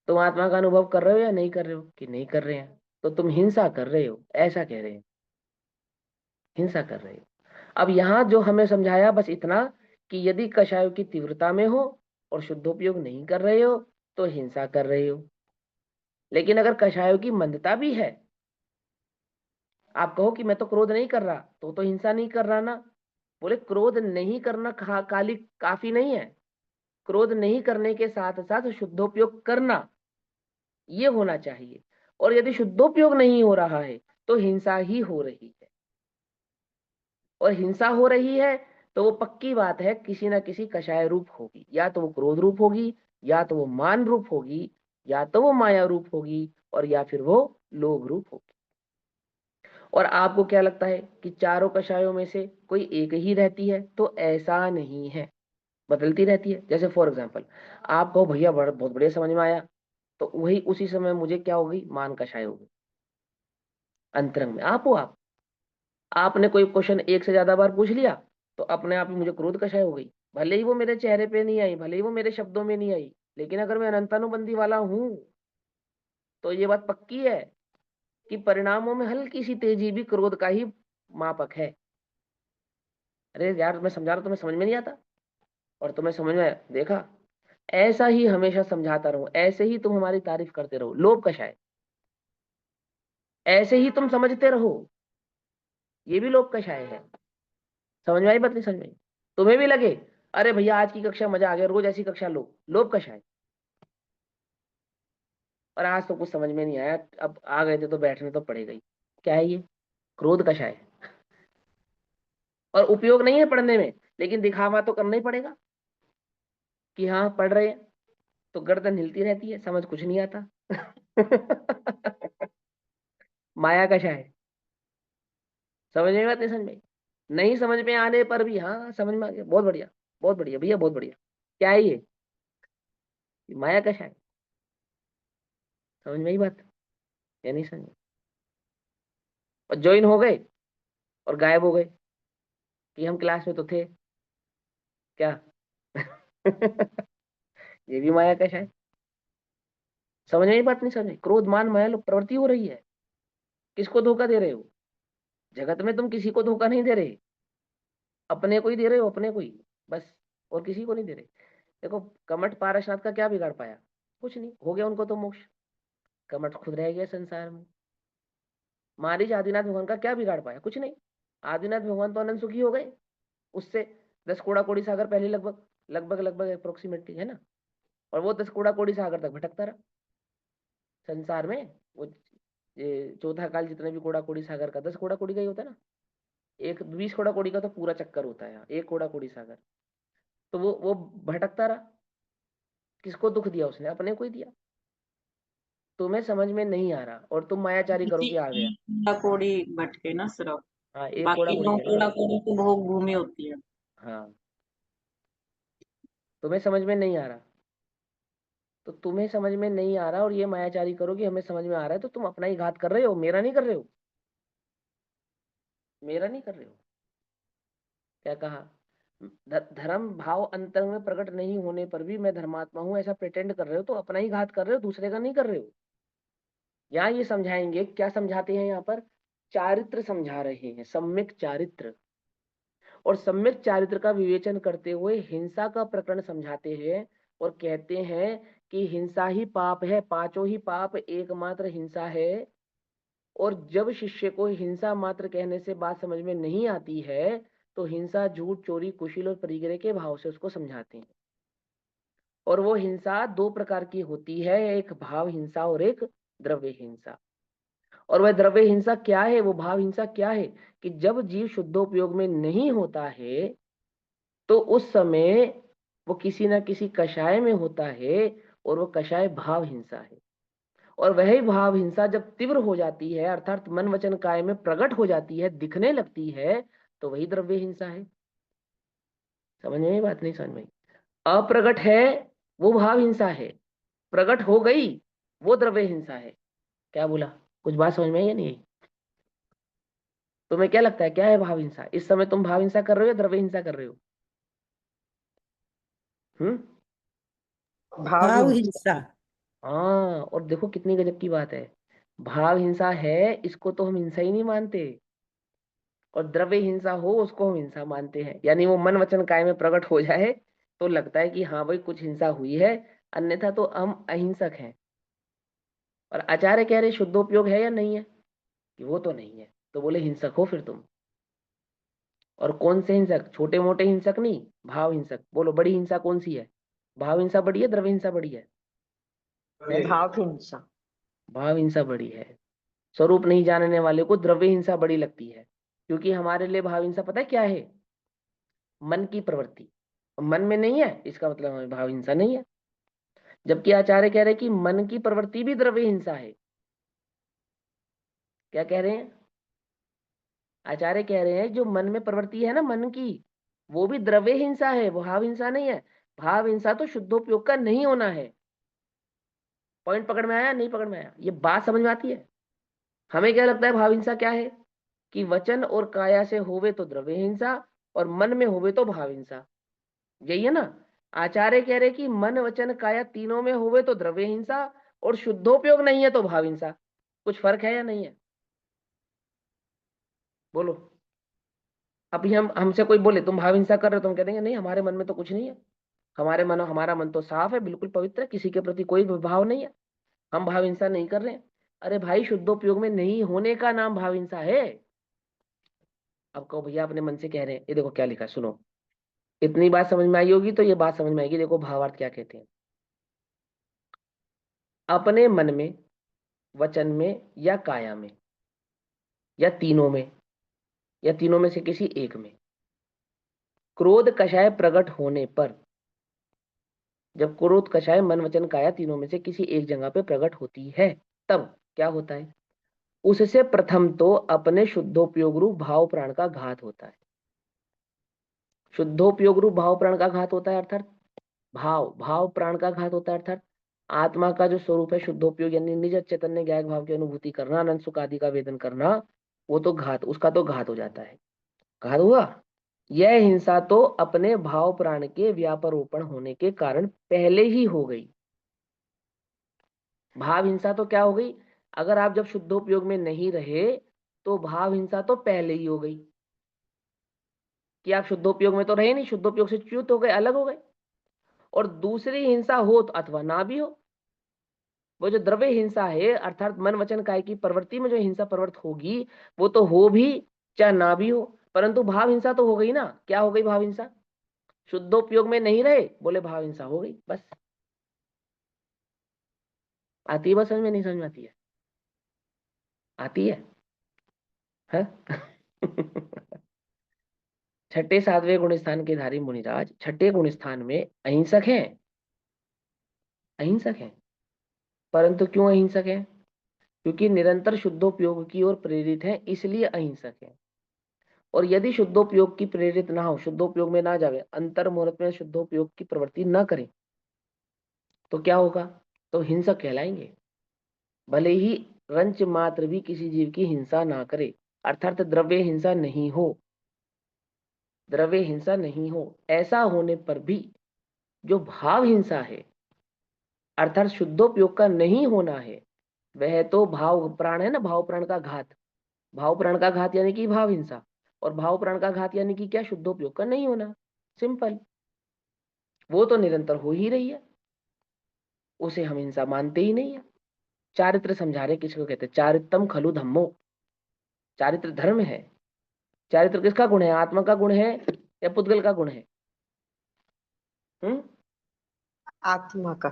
तुम आत्मा का अनुभव कर रहे हो या नहीं कर रहे हो? कि नहीं कर रहे हैं, तो तुम हिंसा कर रहे हो, ऐसा कह रहे हैं, हिंसा कर रहे हो। अब यहाँ जो हमें समझाया बस इतना कि यदि कषायों की तीव्रता में हो और शुद्धोपयोग नहीं कर रहे हो तो हिंसा कर रहे हो। लेकिन अगर कषायों की मंदता भी है, आप कहो कि मैं तो क्रोध नहीं कर रहा, तो हिंसा नहीं कर रहा ना। बोले क्रोध नहीं करना काली काफी नहीं है, क्रोध नहीं करने के साथ साथ शुद्धोपयोग करना ये होना चाहिए। और यदि शुद्धोपयोग नहीं हो रहा है तो हिंसा ही हो रही है। और हिंसा हो रही है तो वो पक्की बात है किसी ना किसी कषाय रूप होगी, या तो वो क्रोध रूप होगी, या तो वो मान रूप होगी, या तो वो माया रूप होगी, और या फिर वो लोभ रूप होगी। और आपको क्या लगता है कि चारों कषायों में से कोई एक ही रहती है? तो ऐसा नहीं है, बदलती रहती है। जैसे फॉर एग्जाम्पल आप कहो भैया बहुत बढ़िया समझ में आया, तो वही उसी समय मुझे क्या होगी, मान कषाय होगी। अंतरंग में आप हो, आपने कोई क्वेश्चन एक से ज्यादा बार पूछ लिया तो अपने आप ही मुझे क्रोध कषाय हो गई, भले ही वो मेरे चेहरे पे नहीं आई, भले ही वो मेरे शब्दों में नहीं आई, लेकिन अगर मैं अनंतानुबंधी वाला हूं तो ये बात पक्की है कि परिणामों में हल्की सी तेजी भी क्रोध का ही मापक है। अरे यार मैं समझा रहा, तुम्हें समझ में नहीं आता? और तुम्हें समझ में आया? देखा, ऐसा ही हमेशा समझाता रहो, ऐसे ही तुम हमारी तारीफ करते रहो, लोभ कषाय। ऐसे ही तुम समझते रहो, ये भी लोभ कषाय है। समझ में आई बात? नहीं समझ में आई? तुम्हें भी लगे अरे भैया आज की कक्षा मजा आ गया, रोज ऐसी कक्षा लो, लोभ कषाय। और आज तो कुछ समझ में नहीं आया, अब आ गए थे तो बैठने तो पड़ेगा ही। क्या है ये? क्रोध कषाय। और उपयोग नहीं है पढ़ने में, लेकिन दिखावा तो करना ही पड़ेगा कि हाँ पढ़ रहे हैं। तो गर्दन हिलती रहती है, समझ कुछ नहीं आता। माया कषाय। समझ में बात? नहीं समझ में? नहीं समझ में आने पर भी हाँ समझ में आ गया, बहुत बढ़िया, बहुत बढ़िया भैया, बहुत बढ़िया। क्या है ये? माया कषाय। समझ में आई बात या नहीं समझ में? और ज्वाइन हो गए और गायब हो गए कि हम क्लास में तो थे क्या? ये भी माया कषाय। समझ में आई बात? नहीं समझ में? क्रोध मान माया लोग प्रवृत्ति हो रही है। किसको धोखा दे रहे हो? जगत में तुम किसी को धोखा नहीं दे रहे, अपने को ही दे रहे हो, अपने को ही बस, और किसी को नहीं दे रहे। देखो कमठ पारसनाथ का क्या बिगाड़ पाया? कुछ नहीं, हो गया उनको तो मोक्ष। कमठ खुद रह गया संसार में। महाराज आदिनाथ भगवान का क्या बिगाड़ पाया? कुछ नहीं। आदिनाथ भगवान तो अनंत सुखी हो गए, उससे 10 कोड़ा कोड़ी सागर पहले लगभग लगभग लगभग अप्रोक्सीमेटली है ना। और वो 10 कोड़ा कोड़ी सागर तक भटकता रहा संसार में। वो ये चौथा काल जितने भी कोड़ा कोड़ी सागर का 10 कोड़ा कोड़ी का ही होता है ना, एक 20 कोड़ा कोड़ी का तो पूरा चक्कर होता है यहाँ, एक कोड़ा कोड़ी सागर। तो वो भटकता रहा। किसको दुख दिया उसने? अपने को ही दिया। तुम्हें समझ में नहीं आ रहा और तुम मायाचारी करो इसी कि आ गया। कीड़ा कोड़ी भटके ना सिर्फ, हाँ एक कोड़ा बाकी कोड़ी 9 के ना। कीड़ा कोड़ी तो भोग भूमि होती है। हाँ तुम्हें समझ में नहीं आ रहा, तो तुम्हें समझ में नहीं आ रहा और ये मायाचारी करो कि हमें समझ में आ रहा है, तो तुम अपना ही घात कर रहे हो, मेरा नहीं कर रहे हो, मेरा नहीं कर रहे हो। क्या कहा? धर्म भाव अंतर में प्रकट नहीं होने पर भी मैं धर्मात्मा हूं ऐसा प्रिटेंड कर रहे हो, तो अपना ही घात कर रहे हो, दूसरे का नहीं कर रहे हो। यहाँ ये समझाएंगे, क्या समझाते हैं यहाँ पर? चारित्र समझा रहे हैं, सम्यक चारित्र। और सम्यक चारित्र का विवेचन करते हुए हिंसा का प्रकरण समझाते हैं और कहते हैं कि हिंसा ही पाप है, पांचों ही पाप एकमात्र हिंसा है। और जब शिष्य को हिंसा मात्र कहने से बात समझ में नहीं आती है तो हिंसा, झूठ, चोरी, कुशील और परिग्रह के भाव से उसको समझाते हैं। और वो हिंसा दो प्रकार की होती है, एक भाव हिंसा और एक द्रव्य हिंसा। और वह द्रव्य हिंसा क्या है, वो भाव हिंसा क्या है? कि जब जीव शुद्धोपयोग में नहीं होता है तो उस समय वो किसी न किसी कषाय में होता है, और वो कषाय भाव हिंसा है। और वही भाव हिंसा जब तीव्र हो जाती है, अर्थात मन वचन काय में प्रकट हो जाती है, दिखने लगती है, तो वही द्रव्य हिंसा है। समझ में आई बात? नहीं समझ में आई? अप्रगट है वो भाव हिंसा है, प्रकट हो गई वो द्रव्य हिंसा है। क्या बोला? कुछ बात समझ में आई या नहीं आई? तुम्हें क्या लगता है क्या है भाव हिंसा? इस समय तुम भाव हिंसा कर रहे हो या द्रव्य हिंसा कर रहे हो? हम्म। भाव भाव हिंसा। हिंसा। हाँ, और देखो कितनी गजब की बात है, भाव हिंसा है इसको तो हम हिंसा ही नहीं मानते, और द्रव्य हिंसा हो उसको हम हिंसा मानते हैं। यानी वो मन वचन काय में प्रकट हो जाए तो लगता है कि हाँ भाई कुछ हिंसा हुई है, अन्यथा तो हम अहिंसक हैं। और आचार्य कह रहे शुद्धोपयोग है या नहीं है? कि वो तो नहीं है, तो बोले हिंसक हो फिर तुम। और कौन से हिंसक? छोटे मोटे हिंसक नहीं, भाव हिंसक। बोलो बड़ी हिंसा कौन सी है? भाव हिंसा बड़ी है, द्रव्य हिंसा बड़ी है? भाव हिंसा। भाव हिंसा बड़ी है। स्वरूप नहीं जानने वाले को द्रव्य हिंसा बड़ी लगती है। क्योंकि हमारे लिए भाव हिंसा पता है क्या है? मन की प्रवृत्ति। मन में नहीं है इसका मतलब हमें भाव हिंसा नहीं है। जबकि आचार्य कह रहे हैं कि मन की प्रवृत्ति भी द्रव्य हिंसा है। क्या कह रहे हैं? आचार्य कह रहे हैं जो मन में प्रवृत्ति है ना मन की, वो भी द्रव्य हिंसा है, वो भाव हिंसा नहीं है। भाव हिंसा तो शुद्धोपयोग का नहीं होना है। पॉइंट पकड़ में आया? नहीं पकड़ में आया? ये बात समझ में आती है? हमें क्या लगता है भाव हिंसा क्या है? कि वचन और काया से होवे तो द्रव्य हिंसा और मन में होवे तो भाव हिंसा। यही है ना? आचार्य कह रहे कि मन वचन काया तीनों में होवे तो द्रव्य हिंसा और शुद्धोपयोग नहीं है तो भाव हिंसा। कुछ फर्क है या नहीं है? बोलो। अभी हम हमसे कोई बोले तुम भाव हिंसा कर रहे हो, तो हम कह देंगे नहीं हमारे मन में तो कुछ नहीं है, हमारा मन तो साफ है, बिल्कुल पवित्र है, किसी के प्रति कोई भाव नहीं है, हम भाव हिंसा नहीं कर रहे हैं। अरे भाई शुद्धोपयोग में नहीं होने का नाम भाव हिंसा है। अब कहो भैया अपने मन से कह रहे हैं, ये देखो क्या लिखा है, सुनो। इतनी बात समझ में आई होगी तो ये बात समझ में आएगी। देखो भावार्थ क्या कहते हैं। अपने मन में, वचन में या काया में या तीनों में या तीनों में से किसी एक में क्रोध कषाय प्रकट होने पर, जब क्रोध कषाय मन वचन काया तीनों में से किसी एक जगह पे प्रकट होती है, तब क्या होता है? उससे प्रथम तो अपने शुद्धोपयोग रूप भाव प्राण का घात होता है। शुद्धोपयोग रूप भाव प्राण का घात होता है अर्थात भाव भाव प्राण का घात होता है अर्थात आत्मा का जो स्वरूप है शुद्धोपयोग यानी निज चैतन्य ज्ञायक भाव की अनुभूति करना, अनंत सुख आदि का वेदन करना, वो तो घात, उसका तो घात हो जाता है। घात हुआ। यह हिंसा तो अपने भाव प्राण के व्यापरोपण होने के कारण पहले ही हो गई। भाव हिंसा तो क्या हो गई? अगर आप जब शुद्धोपयोग में नहीं रहे तो भाव हिंसा तो पहले ही हो गई कि आप शुद्धोपयोग में तो रहे नहीं, शुद्धोपयोग से च्युत हो गए, अलग हो गए। और दूसरी हिंसा हो तो अथवा ना भी हो, वो जो द्रव्य हिंसा है अर्थात मन वचन काय की प्रवृत्ति में जो हिंसा प्रवृत्त होगी वो तो हो भी चाहे ना भी हो, परंतु भाव हिंसा तो हो गई ना। क्या हो गई भाव हिंसा? शुद्धोपयोग में नहीं रहे, बोले भाव हिंसा हो गई। बस आती है बस, समझ में नहीं समझ में आती है? आती है? छठे सातवें गुण स्थान के धारी मुनिराज छठे गुण स्थान में अहिंसक हैं। अहिंसक हैं, परंतु क्यों अहिंसक हैं? क्योंकि निरंतर शुद्धोपयोग की ओर प्रेरित हैं, इसलिए अहिंसक हैं। और यदि शुद्धोपयोग की प्रेरित ना हो, शुद्धोपयोग में ना जावे, अंतर मुहूर्त में शुद्धोपयोग की प्रवृत्ति ना करें, तो क्या होगा? तो हिंसक कहलाएंगे। भले ही रंच मात्र भी किसी जीव की हिंसा ना करे, अर्थात द्रव्य हिंसा नहीं हो, द्रव्य हिंसा नहीं हो, ऐसा होने पर भी जो भाव हिंसा है अर्थात शुद्धोपयोग का नहीं होना है, वह तो भाव प्राण है ना, भाव प्राण का घात। भाव प्राण का घात यानी कि भाव हिंसा, और भाव प्राण का घात यानी कि क्या? शुद्धोपयोग का नहीं होना। सिंपल। वो तो निरंतर हो ही रही है, उसे हम हिंसा मानते ही नहीं है। चारित्र समझा रहे, किसको कहते हैं? चारित्रम खलु धम्मो। चारित्र धर्म है। चारित्र किसका गुण है? आत्मा का गुण है या पुद्गल का गुण है? आत्मा का।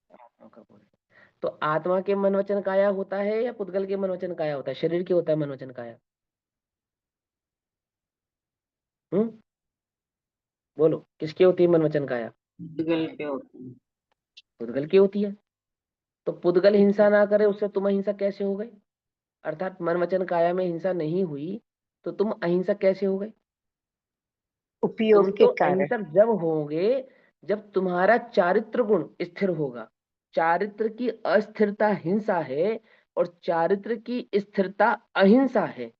आत्मा का गुण है। तो आत्मा के मन वचन काया होता है या पुद्गल के मन वचन काया होता है? शरीर के होता है मन वचन काया? हम्म बोलो, किसकी होती है मन वचन काया? गल के होते हैं। पुद्गल की होती है। तो पुद्गल हिंसा ना करे उससे तुम अहिंसक कैसे हो गए? अर्थात मन वचन काया में हिंसा नहीं हुई तो तुम अहिंसक कैसे हो गए? तुम उपयोग तो के कारण। अहिंसक जब होगे जब तुम्हारा चारित्र गुण स्थिर होगा। चारित्र की अस्थिरता हिंसा है और चारित्र की स्थिरता अहिंसा है।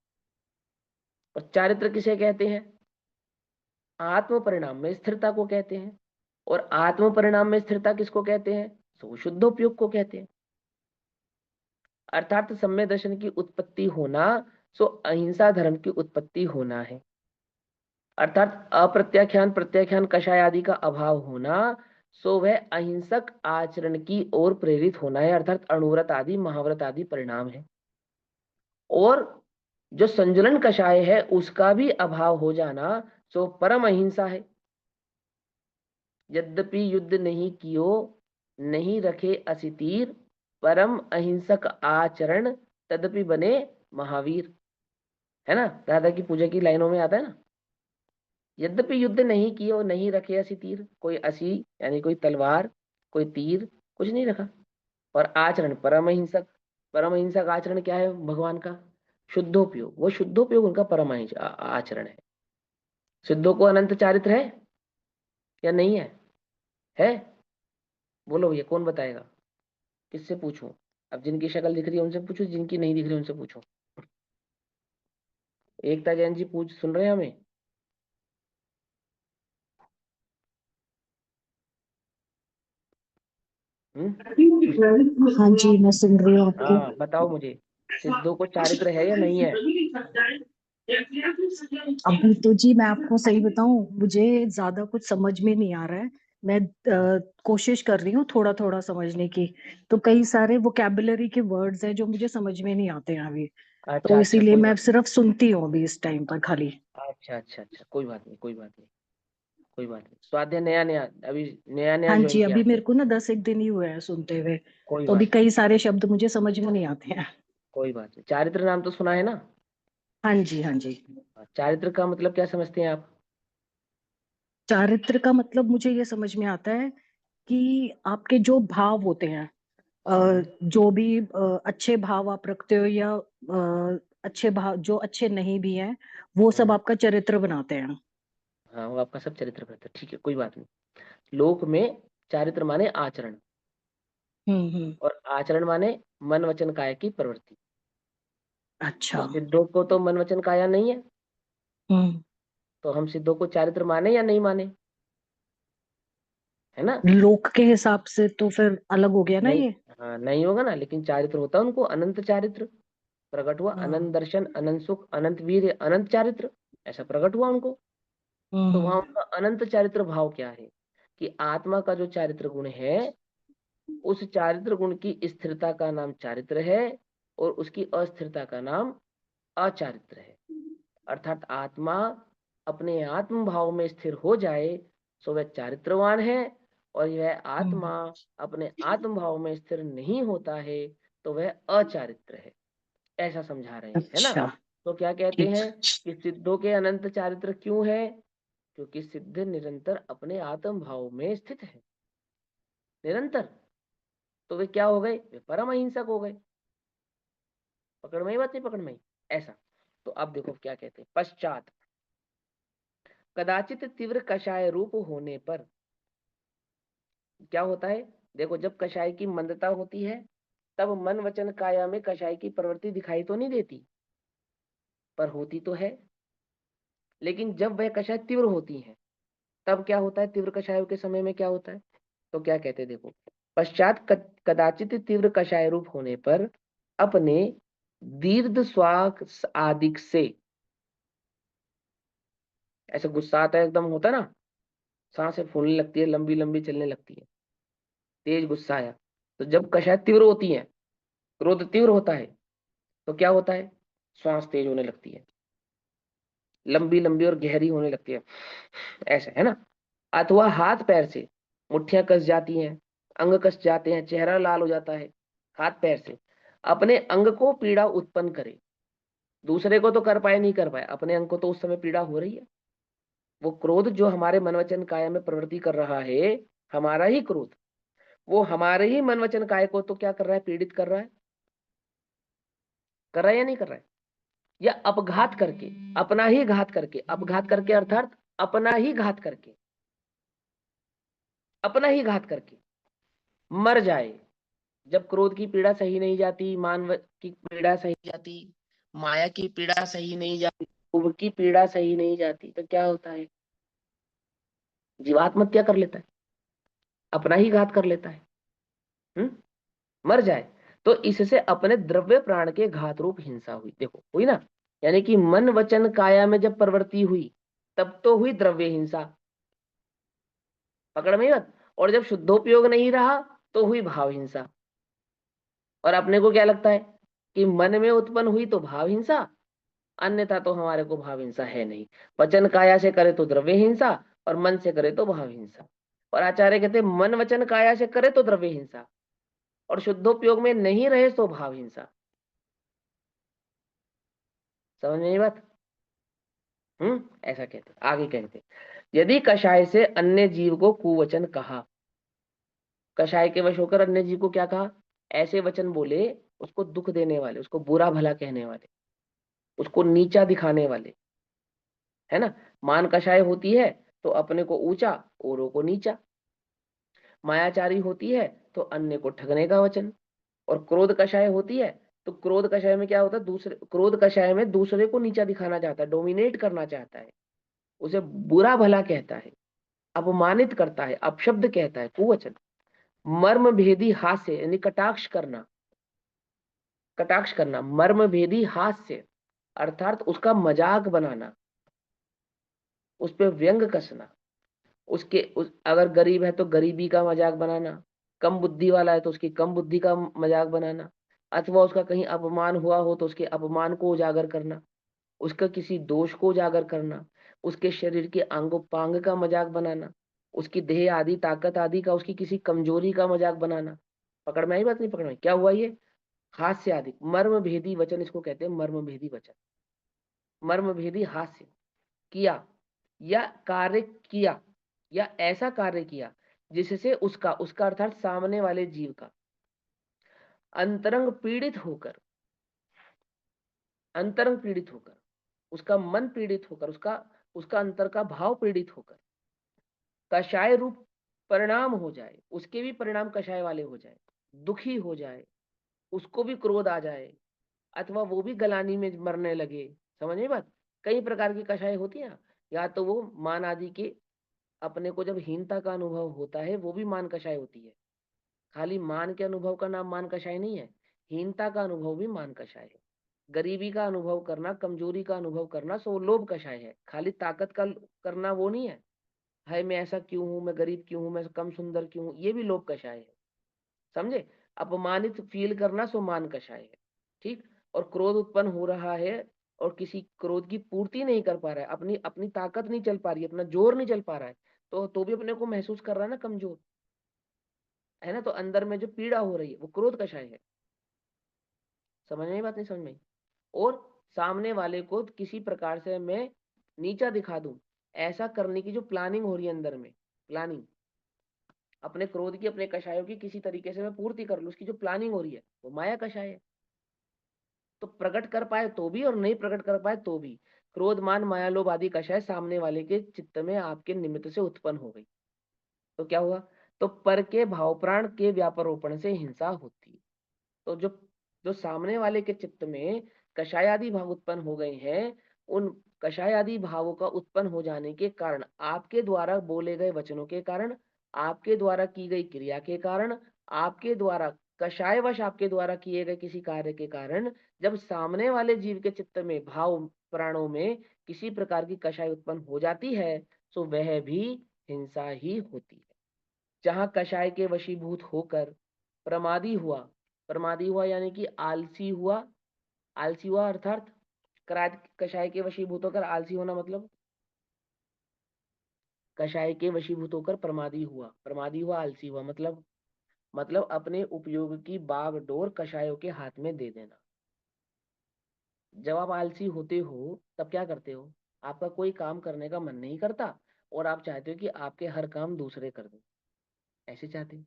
और चारित्र किसे कहते हैं? आत्म परिणाम में स्थिरता को कहते हैं। और आत्म परिणाम में स्थिरता किसको कहते हैं? सो शुद्धोपयोग को कहते हैं। अर्थात सम्य दर्शन की उत्पत्ति होना सो अहिंसा धर्म की उत्पत्ति होना है। अर्थात अप्रत्याख्यान प्रत्याख्यान कषाय आदि का अभाव होना सो वह अहिंसक आचरण की ओर प्रेरित होना है, अर्थात अणुव्रत आदि महाव्रत आदि परिणाम है। और जो संजुलन कषाय है उसका भी अभाव हो जाना सो परम अहिंसा है। यद्यपि युद्ध नहीं कियो नहीं रखे असितीर, परम अहिंसक आचरण तदपि बने महावीर। है ना, राधा की पूजा की लाइनों में आता है ना, यद्यपि युद्ध नहीं किए और नहीं रखे असी तीर, कोई असी यानी कोई तलवार, कोई तीर, कुछ नहीं रखा। और आचरण परम हिंसक, परम हिंसक आचरण क्या है भगवान का? शुद्धोपयोग, वो शुद्धोपयोग उनका परम आचरण है। सिद्धों को अनंत चारित्र है या नहीं है? है? बोलो भैया, कौन बताएगा? किससे पूछूं? अब जिनकी शक्ल दिख रही है उनसे पूछो, जिनकी नहीं दिख रही उनसे पूछो। एकता जैन जी पूछ, सुन रहे हैं हमें? हाँ जी, मैं सुन रही हूँ आपकी। हाँ बताओ मुझे, सिद्धों को चारित्र है या नहीं है? अभी तो जी मैं आपको सही बताऊं, मुझे ज्यादा कुछ समझ में नहीं आ रहा है। मैं कोशिश कर रही हूँ थोड़ा थोड़ा समझने की। तो कई सारे वोकेबुलरी के वर्ड्स हैं जो मुझे समझ में नहीं आते हैं अभी। अच्छा तो अच्छा, इसीलिए कोई मैं बात सिर्फ सुनती हूँ अभी इस टाइम पर खाली। नहीं। अच्छा अच्छा अच्छा, कोई बात नहीं, कोई बात नहीं, कोई बात नहीं। स्वाध्याय नया नया, अभी नया नया हाँ ज्वाइन जी, किया अभी आपने? मेरे को ना 10 एक दिन ही हुए हैं सुनते हुए। कोई तो अभी बात नहीं, कई सारे शब्द मुझे समझ में नहीं आते हैं। कोई बात नहीं। चारित्र नाम तो सुना है ना? हाँ जी, हाँ जी। चारित्र का मतलब क्या समझते हैं आप? चारित्र का मतलब मुझे ये समझ में आता है कि आपके जो भाव होते हैं, जो भी अच्छे भाव आप रखते हो या अच्छे भाव जो अच्छे नहीं भी हैं, वो सब हम्म, आपका चरित्र बनाते हैं। हाँ वो आपका सब चरित्र करता है, ठीक है, कोई बात नहीं। लोक में चारित्र माने आचरण, हम्म। और आचरण माने मन वचन काया की प्रवृत्ति। तो अच्छा। सिद्धों को तो मन वचन काया नहीं है, हम्म। तो हम सिद्धों को चारित्र माने या नहीं माने? है ना? लोक के हिसाब से तो फिर अलग हो गया ना नहीं, ये। हाँ नहीं होगा ना, लेकिन चारित्र होता है उनको, अनंत चारित्र प्रकट हुआ, हाँ। अनंत दर्शन, अनंत सुख, अनंत वीर, अनंत चारित्र, ऐसा प्रकट हुआ उनको। तो हम्म। वहां उनका अनंत चारित्र भाव क्या है? कि आत्मा का जो चारित्र गुण है, उस चारित्र गुण की स्थिरता का नाम चारित्र है, और उसकी अस्थिरता का नाम अचारित्र है। अर्थात आत्मा अपने आत्म भाव में स्थिर हो जाए तो वह चारित्रवान है, और यह आत्मा हम्म। अपने आत्म भाव में स्थिर नहीं होता है तो वह अचारित्र है। ऐसा समझा रहे हैं, है ना? अच्छा। तो क्या कहते ठीक। हैं कि सिद्धों के अनंत चारित्र क्यों है? क्योंकि सिद्ध निरंतर अपने आत्म भाव में स्थित है, निरंतर। तो वे क्या हो गए? वे परम अहिंसक हो गए। पकड़ में ही बात नहीं, पकड़ में ही। ऐसा। तो अब देखो क्या कहते हैं, पश्चात कदाचित तीव्र कषाय रूप होने पर क्या होता है? देखो, जब कषाय की मंदता होती है तब मन वचन काया में कषाय की प्रवृत्ति दिखाई तो नहीं देती, पर होती तो है। लेकिन जब वह कषाय तीव्र होती है तब क्या होता है? तीव्र कषायों के समय में क्या होता है? तो क्या कहते हैं देखो, पश्चात कदाचित तीव्र कषाय रूप होने पर अपने दीर्घ श्वास आदि से, ऐसे गुस्सा आता है एकदम, होता है ना, सांसें फूलने लगती है, लंबी लंबी चलने लगती है, तेज गुस्सा आया। तो जब कषाय तीव्र होती है, क्रोध तीव्र होता है, तो क्या होता है? श्वास तेज होने लगती है, लंबी लंबी और गहरी होने लगती है, ऐसे, है ना? अथवा हाथ पैर से मुट्ठियां कस जाती हैं, अंग कस जाते हैं, चेहरा लाल हो जाता है, हाथ पैर से अपने अंग को पीड़ा उत्पन्न करे। दूसरे को तो कर पाए नहीं कर पाए, अपने अंग को तो उस समय पीड़ा हो रही है। वो क्रोध जो हमारे मन वचन काया में प्रवृत्ति कर रहा है, हमारा ही क्रोध, वो हमारे ही मन वचन काय को तो क्या कर रहा है? पीड़ित कर रहा है। कर रहा है या नहीं कर रहा है? या अपघात करके, अपना ही घात करके, अपघात करके अर्थात अपना ही घात करके, अपना ही घात करके मर जाए। जब क्रोध की पीड़ा सही नहीं जाती, मान की पीड़ा सही जाती, माया की पीड़ा सही नहीं जाती, उब की पीड़ा सही नहीं जाती, तो क्या होता है? जीवात्मा क्या कर लेता है? अपना ही घात कर लेता है। मर जाए। तो इससे अपने द्रव्य प्राण के घात रूप हिंसा हुई, देखो हुई ना? यानी कि मन वचन काया में जब प्रवृत्ति हुई तब तो हुई द्रव्य हिंसा, पकड़ में मत। और जब शुद्धोपयोग नहीं रहा तो हुई भाव हिंसा। और अपने को क्या लगता है कि मन में उत्पन्न हुई तो भाव हिंसा, अन्यथा तो हमारे को भाव हिंसा है नहीं। वचन काया से करे तो द्रव्य हिंसा, और मन से करे तो भाव हिंसा। और आचार्य कहते हैं मन वचन काया से करे तो द्रव्य हिंसा, और शुद्धोपयोग में नहीं रहे तो भाव हिंसा। समझ में ये बात? ऐसा कहते आगे कहते, यदि कषाय से अन्य जीव को कुवचन कहा, कषाय के वश होकर अन्य जीव को क्या कहा, ऐसे वचन बोले उसको दुख देने वाले, उसको बुरा भला कहने वाले, उसको नीचा दिखाने वाले, है ना। मान कषाय होती है तो अपने को ऊंचा, औरों को नीचा। मायाचारी होती है तो अन्य को ठगने का वचन। और क्रोध कषाय होती है तो क्रोध कषाय में क्या होता है, दूसरे, क्रोध कषाय में दूसरे को नीचा दिखाना चाहता है, डोमिनेट करना चाहता है, उसे बुरा भला कहता है, अपमानित करता है, अपशब्द कहता है, कुवचन। मर्म भेदी हास्य यानी कटाक्ष करना, कटाक्ष करना, मर्म भेदी हास्य अर्थात उसका मजाक बनाना, उस पर व्यंग कसना, अगर गरीब है तो गरीबी का मजाक बनाना, कम बुद्धि वाला है तो उसकी कम बुद्धि का मजाक बनाना, अथवा उसका कहीं अपमान हुआ हो तो उसके अपमान को उजागर करना, उसका किसी दोष को उजागर करना, उसके शरीर के अंगोपांग का मजाक बनाना, उसकी देह आदि ताकत आदि का, उसकी किसी कमजोरी का मजाक बनाना। पकड़ में आई बात? नहीं पकड़ में? क्या हुआ ये? हास्य आदि, मर्म भेदी वचन इसको कहते हैं, मर्म भेदी वचन, मर्म भेदी हास्य किया या कार्य किया या ऐसा कार्य किया जिससे उसका, उसका अर्थात सामने वाले जीव का अंतरंग पीड़ित होकर, अंतरंग पीड़ित होकर, उसका मन पीड़ित होकर, उसका उसका अंतर का भाव पीड़ित होकर कषाय रूप परिणाम हो जाए, उसके भी परिणाम कषाय वाले हो जाए, दुखी हो जाए, उसको भी क्रोध आ जाए, अथवा वो भी गलानी में मरने लगे। समझ में बात? कई प्रकार की कषाय होती है। या तो वो मान आदि के, अपने को जब हीनता का अनुभव होता है वो भी मान कषाय होती है। खाली मान के अनुभव का नाम मान कषाय नहीं है, हीनता का अनुभव भी मान कषाय है। गरीबी का अनुभव करना, कमजोरी का अनुभव करना, सो लोभ कषाय है। खाली ताकत का करना वो नहीं है, हाय मैं ऐसा क्यों हूं, मैं गरीब क्यों हूं, मैं कम सुंदर क्यों हूं, ये भी लोभ कषाय है। समझे? अपमानित फील करना सो मान कषाय है। ठीक। और क्रोध उत्पन्न हो रहा है और किसी क्रोध की पूर्ति नहीं कर पा रहा है, अपनी अपनी ताकत नहीं चल पा रही है, अपना जोर नहीं चल पा रहा है, तो भी अपने को महसूस कर रहा है ना कमजोर, है ना। तो अंदर में जो पीड़ा हो रही है वो क्रोध कषाय है। समझ में? बात नहीं समझ में? और सामने वाले को किसी प्रकार से मैं नीचा दिखा दूं, ऐसा करने की जो प्लानिंग हो रही है अंदर में, प्लानिंग, अपने क्रोध की, अपने कषायों की किसी तरीके से मैं पूर्ति कर लूं, उसकी जो प्लानिंग हो रही है वो माया कषाय है। तो प्रकट कर पाए तो भी और नहीं प्रकट कर पाए तो भी, क्रोध मान माया लोभ आदि कषाय सामने वाले के चित्त में आपके निमित्त से उत्पन्न हो गई तो क्या हुआ? तो पर के भाव प्राण के व्यापारोपण से हिंसा होती। तो जो जो सामने वाले के चित्त में कषाय आदि भाव उत्पन्न हो गए हैं, उन कषाय आदि भावों का उत्पन्न हो जाने के कारण, आपके द्वारा बोले गए वचनों के कारण, आपके द्वारा की गई क्रिया के कारण, आपके द्वारा कषायवश आपके द्वारा किए गए किसी कार्य के कारण, जब सामने वाले जीव के चित्त में, भाव प्राणों में किसी प्रकार की कषाय उत्पन्न हो जाती है, तो वह भी हिंसा ही होती है। जहां कषाय के वशीभूत होकर प्रमादी हुआ, प्रमादी हुआ यानी कि आलसी हुआ, आलसी हुआ अर्थात कषाय के वशीभूत होकर आलसी होना, मतलब कषाय के वशीभूत होकर प्रमादी हुआ, प्रमादी हुआ आलसी हुआ, मतलब अपने उपयोग की बागडोर कषायों के हाथ में दे देना। जब आप आलसी होते हो तब क्या करते हो? आपका कोई काम करने का मन नहीं करता और आप चाहते हो कि आपके हर काम दूसरे कर दें, ऐसे चाहते हो।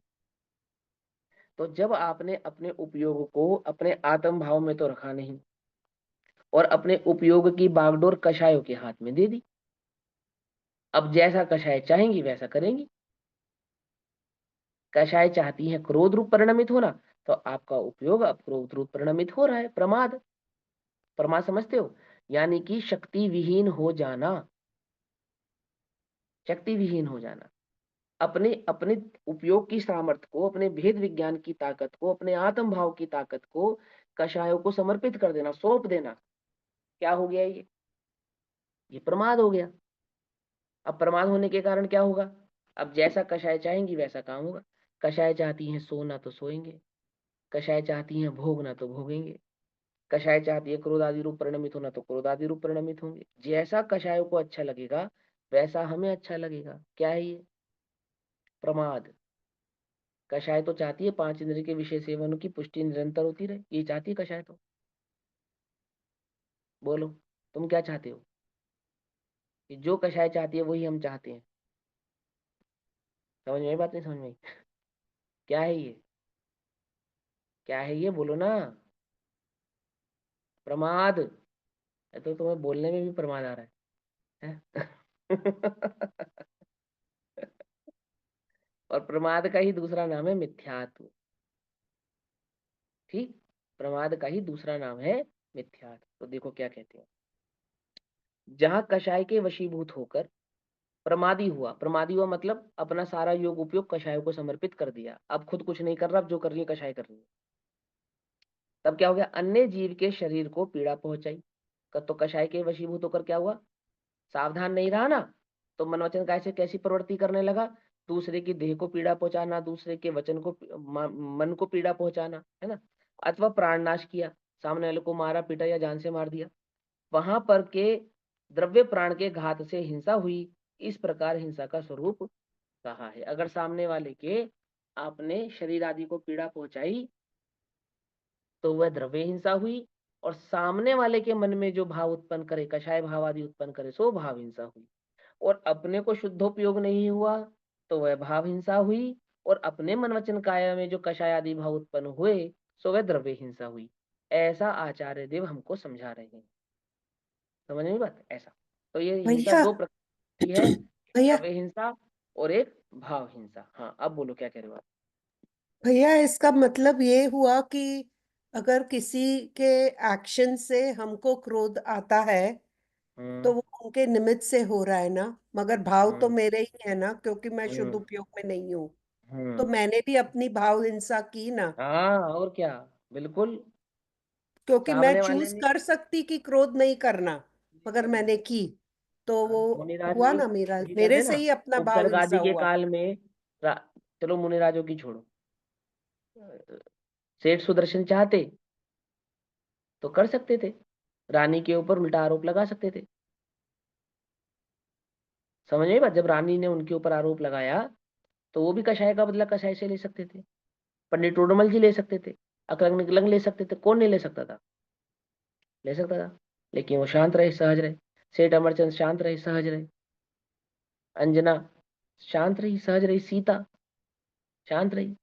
तो जब आपने अपने उपयोग को अपने आत्म भाव में तो रखा नहीं और अपने उपयोग की बागडोर कषायों के हाथ में दे दी, अब जैसा कषाय चाहेंगी वैसा करेंगी। कषाय चाहती है क्रोध रूप परिणमित होना, तो आपका उपयोग अब क्रोध रूप परिणमित हो रहा है, प्रमाद। प्रमाद समझते हो? यानी कि शक्ति विहीन हो जाना, शक्ति विहीन हो जाना, अपने अपने उपयोग की सामर्थ्य को, अपने भेद विज्ञान की ताकत को, अपने आत्म भाव की ताकत को कषायों को समर्पित कर देना, सौंप देना। क्या हो गया ये प्रमाद हो गया। अब प्रमाद होने के कारण क्या होगा? अब जैसा कषाय चाहेंगी वैसा काम होगा। कषाय चाहती हैं सोना तो सोएंगे, कषाय चाहती हैं भोगना तो भोगेंगे, कषाय चाहती है क्रोध आदि रूप परिणमित होना तो क्रोध आदि रूप परिणमित होंगे। जैसा कषायों को अच्छा लगेगा वैसा हमें अच्छा लगेगा। क्या है ये? प्रमाद। कषाय तो चाहती है पांच इंद्रिय के विषय सेवन की पुष्टि निरंतर होती रहे, ये चाहती है कषाय तो। बोलो तुम क्या चाहते हो? कि जो कषाय चाहती है वही हम चाहते हैं। समझ में आई बात, नहीं समझ में आई? क्या है ये? क्या है ये? बोलो ना। प्रमाद। ये तो तुम्हें बोलने में भी प्रमाद आ रहा है? और प्रमाद का ही दूसरा नाम है मिथ्यात्व। ठीक, प्रमाद का ही दूसरा नाम है मिथ्यात्व। तो देखो क्या कहते हैं, जहां कषाय के वशीभूत होकर प्रमादी हुआ, प्रमादी हुआ मतलब अपना सारा योग उपयोग कषाय को समर्पित कर दिया, अब खुद कुछ नहीं कर रहा, अब जो कर रही है कषाय कर रही है। तब क्या हो गया, अन्य जीव के शरीर को पीड़ा पहुंचाई। तो कषाय के वशीभूत होकर क्या हुआ, सावधान नहीं रहा ना, तो मन वचन काय से कैसी प्रवृत्ति करने लगा, दूसरे की देह को पीड़ा पहुंचाना, दूसरे के वचन को मन को पीड़ा पहुंचाना, है ना, अथवा प्राण नाश किया, सामने वाले को मारा पीटा या जान से मार दिया। वहां पर के द्रव्य प्राण के घात से हिंसा हुई। इस प्रकार हिंसा का स्वरूप कहा है। अगर सामने वाले के आपने शरीर आदि को पीड़ा पहुंचाई तो वह द्रव्य हिंसा हुई, और सामने वाले के मन में जो भाव उत्पन्न करे, कषाय भाव आदि उत्पन्न करे, सो भाव हिंसा हुई। और अपने को शुद्धोपयोग नहीं हुआ तो वह भाव हिंसा हुई, और अपने मन वचन काया में जो कषाय आदि भाव उत्पन्न हुए सो वह द्रव्य हिंसा हुई। ऐसा आचार्य देव हमको समझा रहे हैं। समझ में बात? ऐसा। तो ये हिंसा भैया दो प्रकार की है, भैया द्रव्य हिंसा और एक भाव हिंसा। हाँ अब बोलो क्या कह रहे हो आप? भैया इसका मतलब ये हुआ कि अगर किसी के एक्शन से हमको क्रोध आता है तो हम्म। वो उनके निमित्त से हो रहा है ना, मगर भाव तो हम्म। मेरे ही है ना, क्योंकि मैं शुद्ध हम्म। उपयोग में नहीं हूँ। तो हम्म। मैंने भी अपनी भाव हिंसा की ना, हाँ और क्या, बिल्कुल। क्योंकि मैं सामने वाले चूज ने कर सकती कि क्रोध नहीं करना, नहीं मगर करना। मैंने की, तो हाँ, वो मुनिराज हुआ जी, ना, मेरा मुनिराज मेरे है से ना, ही अपना भाव उपसर्ग हिंसा आदि के हुआ। काल में चलो मुनिराजों की छोड़ो, सेठ सुदर्शन चाहते तो कर सकते थे, रानी के ऊपर उल्टा आरोप लगा सकते थे। समझ में बात? जब रानी ने उनके ऊपर आरोप लगाया तो वो भी कषाय का बदला कषाय से ले सकते थे, पंडित टोडरमल जी ले सकते थे, अकलंग निकलंग ले सकते थे, कौन नहीं ले सकता था? ले सकता था। लेकिन वो शांत रहे, सहज रहे। सेठ अमरचंद शांत रहे, सहज रहे। अंजना शांत रही, सहज रही। सीता शांत रही।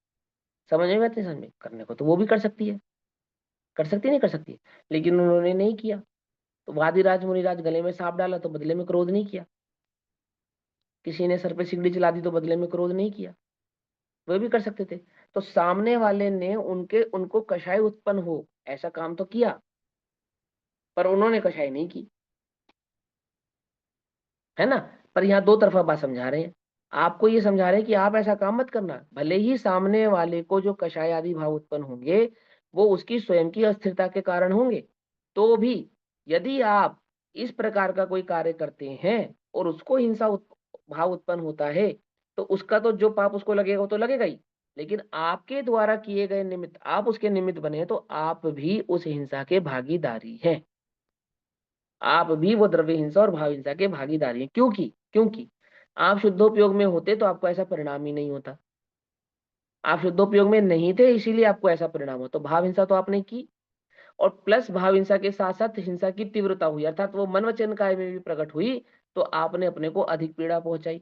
समझ में बात? नहीं समझ में? करने को तो वो भी कर सकती है, कर सकती है, नहीं कर सकती है, लेकिन उन्होंने नहीं किया। तो वादिराज मुनिराज गले में सांप डाला तो बदले में क्रोध नहीं किया, किसी ने सर पे सिगड़ी चला दी तो बदले में क्रोध नहीं किया, वे भी कर सकते थे। तो सामने वाले ने उनको कषाय उत्पन्न हो ऐसा काम तो किया, पर उन्होंने कषाय नहीं की, है ना। पर यहाँ दो तरफा बात समझा रहे हैं, आपको ये समझा रहे हैं कि आप ऐसा काम मत करना। भले ही सामने वाले को जो कषाय आदि भाव उत्पन्न होंगे वो उसकी स्वयं की अस्थिरता के कारण होंगे, तो भी यदि आप इस प्रकार का कोई कार्य करते हैं और उसको भाव उत्पन्न होता है तो उसका तो जो पाप उसको लगेगा वो तो लगेगा ही, लेकिन आपके द्वारा किए गए निमित्त आप उसके निमित्त बने तो आप भी उस हिंसा के भागीदारी हैं। आप भी वो द्रव्य हिंसा और भाव हिंसा के भागीदारी हैं। क्योंकि आप शुद्धोपयोग में होते तो आपको ऐसा परिणाम ही नहीं होता। आप शुद्धोपयोग में नहीं थे इसीलिए आपको ऐसा परिणाम हो। तो भाव हिंसा तो आपने की, और प्लस भाव हिंसा के साथ साथ हिंसा की तीव्रता हुई, अर्थात वो मन वचन काय में भी प्रकट हुई, तो आपने अपने को अधिक पीड़ा पहुंचाई,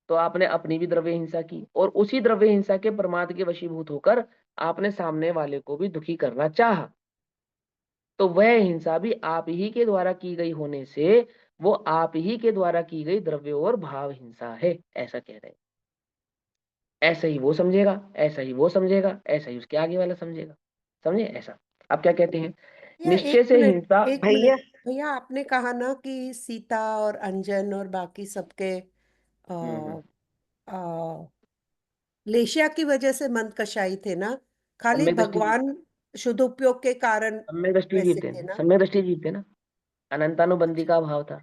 तो आपने अपनी भी द्रव्य हिंसा की, और उसी द्रव्य हिंसा के प्रमाद के वशीभूत होकर आपने सामने वाले को भी दुखी करना चाहा। तो वह हिंसा भी आप ही के द्वारा की गई होने से वो आप ही के द्वारा की गई द्रव्य और भाव हिंसा है, ऐसा कह रहे हैं। ऐसा ही वो समझेगा, ऐसा ही वो समझेगा, ऐसा ही उसके आगे वाला समझेगा। समझे ऐसा? आप क्या कहते हैं? भैया निश्चय एक से मिनट, हिंसा। एक भैया। मिनट भैया, आपने कहा ना कि सीता और अंजन और बाकी सबके हम्म। आ, आ, लेशिया की वजह से मंद कषाई थे ना, खाली सम्यक दृष्टि जीव, भगवान शुद्धोपयोग के कारण सम्यक दृष्टि जीव वैसे थे थे ना, ना। सम्यक दृष्टि जीव थे ना, अनंतानुबंदी का भाव था,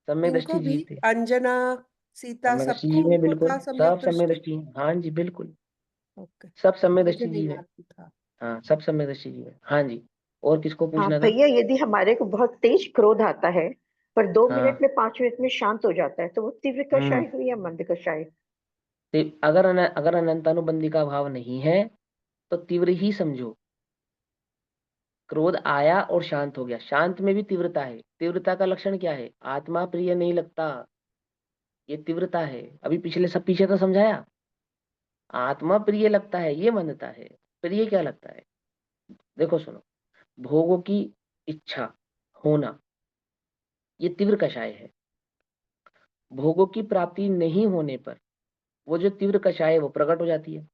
सम्यक इनको दृष्टि भी, जीव थे। अंजना सीता सम्यक दृष्टि सबको जीव है, उनको बिल्कुल था सम्यक सब सम्यक दृष्टि। दृष्टि हैं। हाँ जी बिल्कुल, ओके, सब सम्यक मुझे दृष्टि नहीं जीव है। मालूम था। हाँ सब सम्यक दृष्टि जीव है। हाँ जी, और किसको हाँ पूछना था? भैया, यदि हमारे को बहुत तेज क्रोध आता है पर 2 मिनट हाँ। में 5 मिनट में शांत हो जाता है, तो वो तीव्र हम्म। कषाय हुई या मंद कषाय? तो अगर अनंतानुबंदी का भाव नहीं है तो तीव्र ही समझो। क्रोध आया और शांत हो गया, शांत में भी तीव्रता है। तीव्रता का लक्षण क्या है? आत्मा प्रिय नहीं लगता, ये तीव्रता है। अभी पिछले सब पीछे तो समझाया, आत्मा प्रिय लगता है ये मान्यता है, प्रिय क्या लगता है? देखो सुनो, भोगों की इच्छा होना ये तीव्र कषाय है। भोगों की प्राप्ति नहीं होने पर वो जो तीव्र कषाय है वो प्रकट हो जाती है,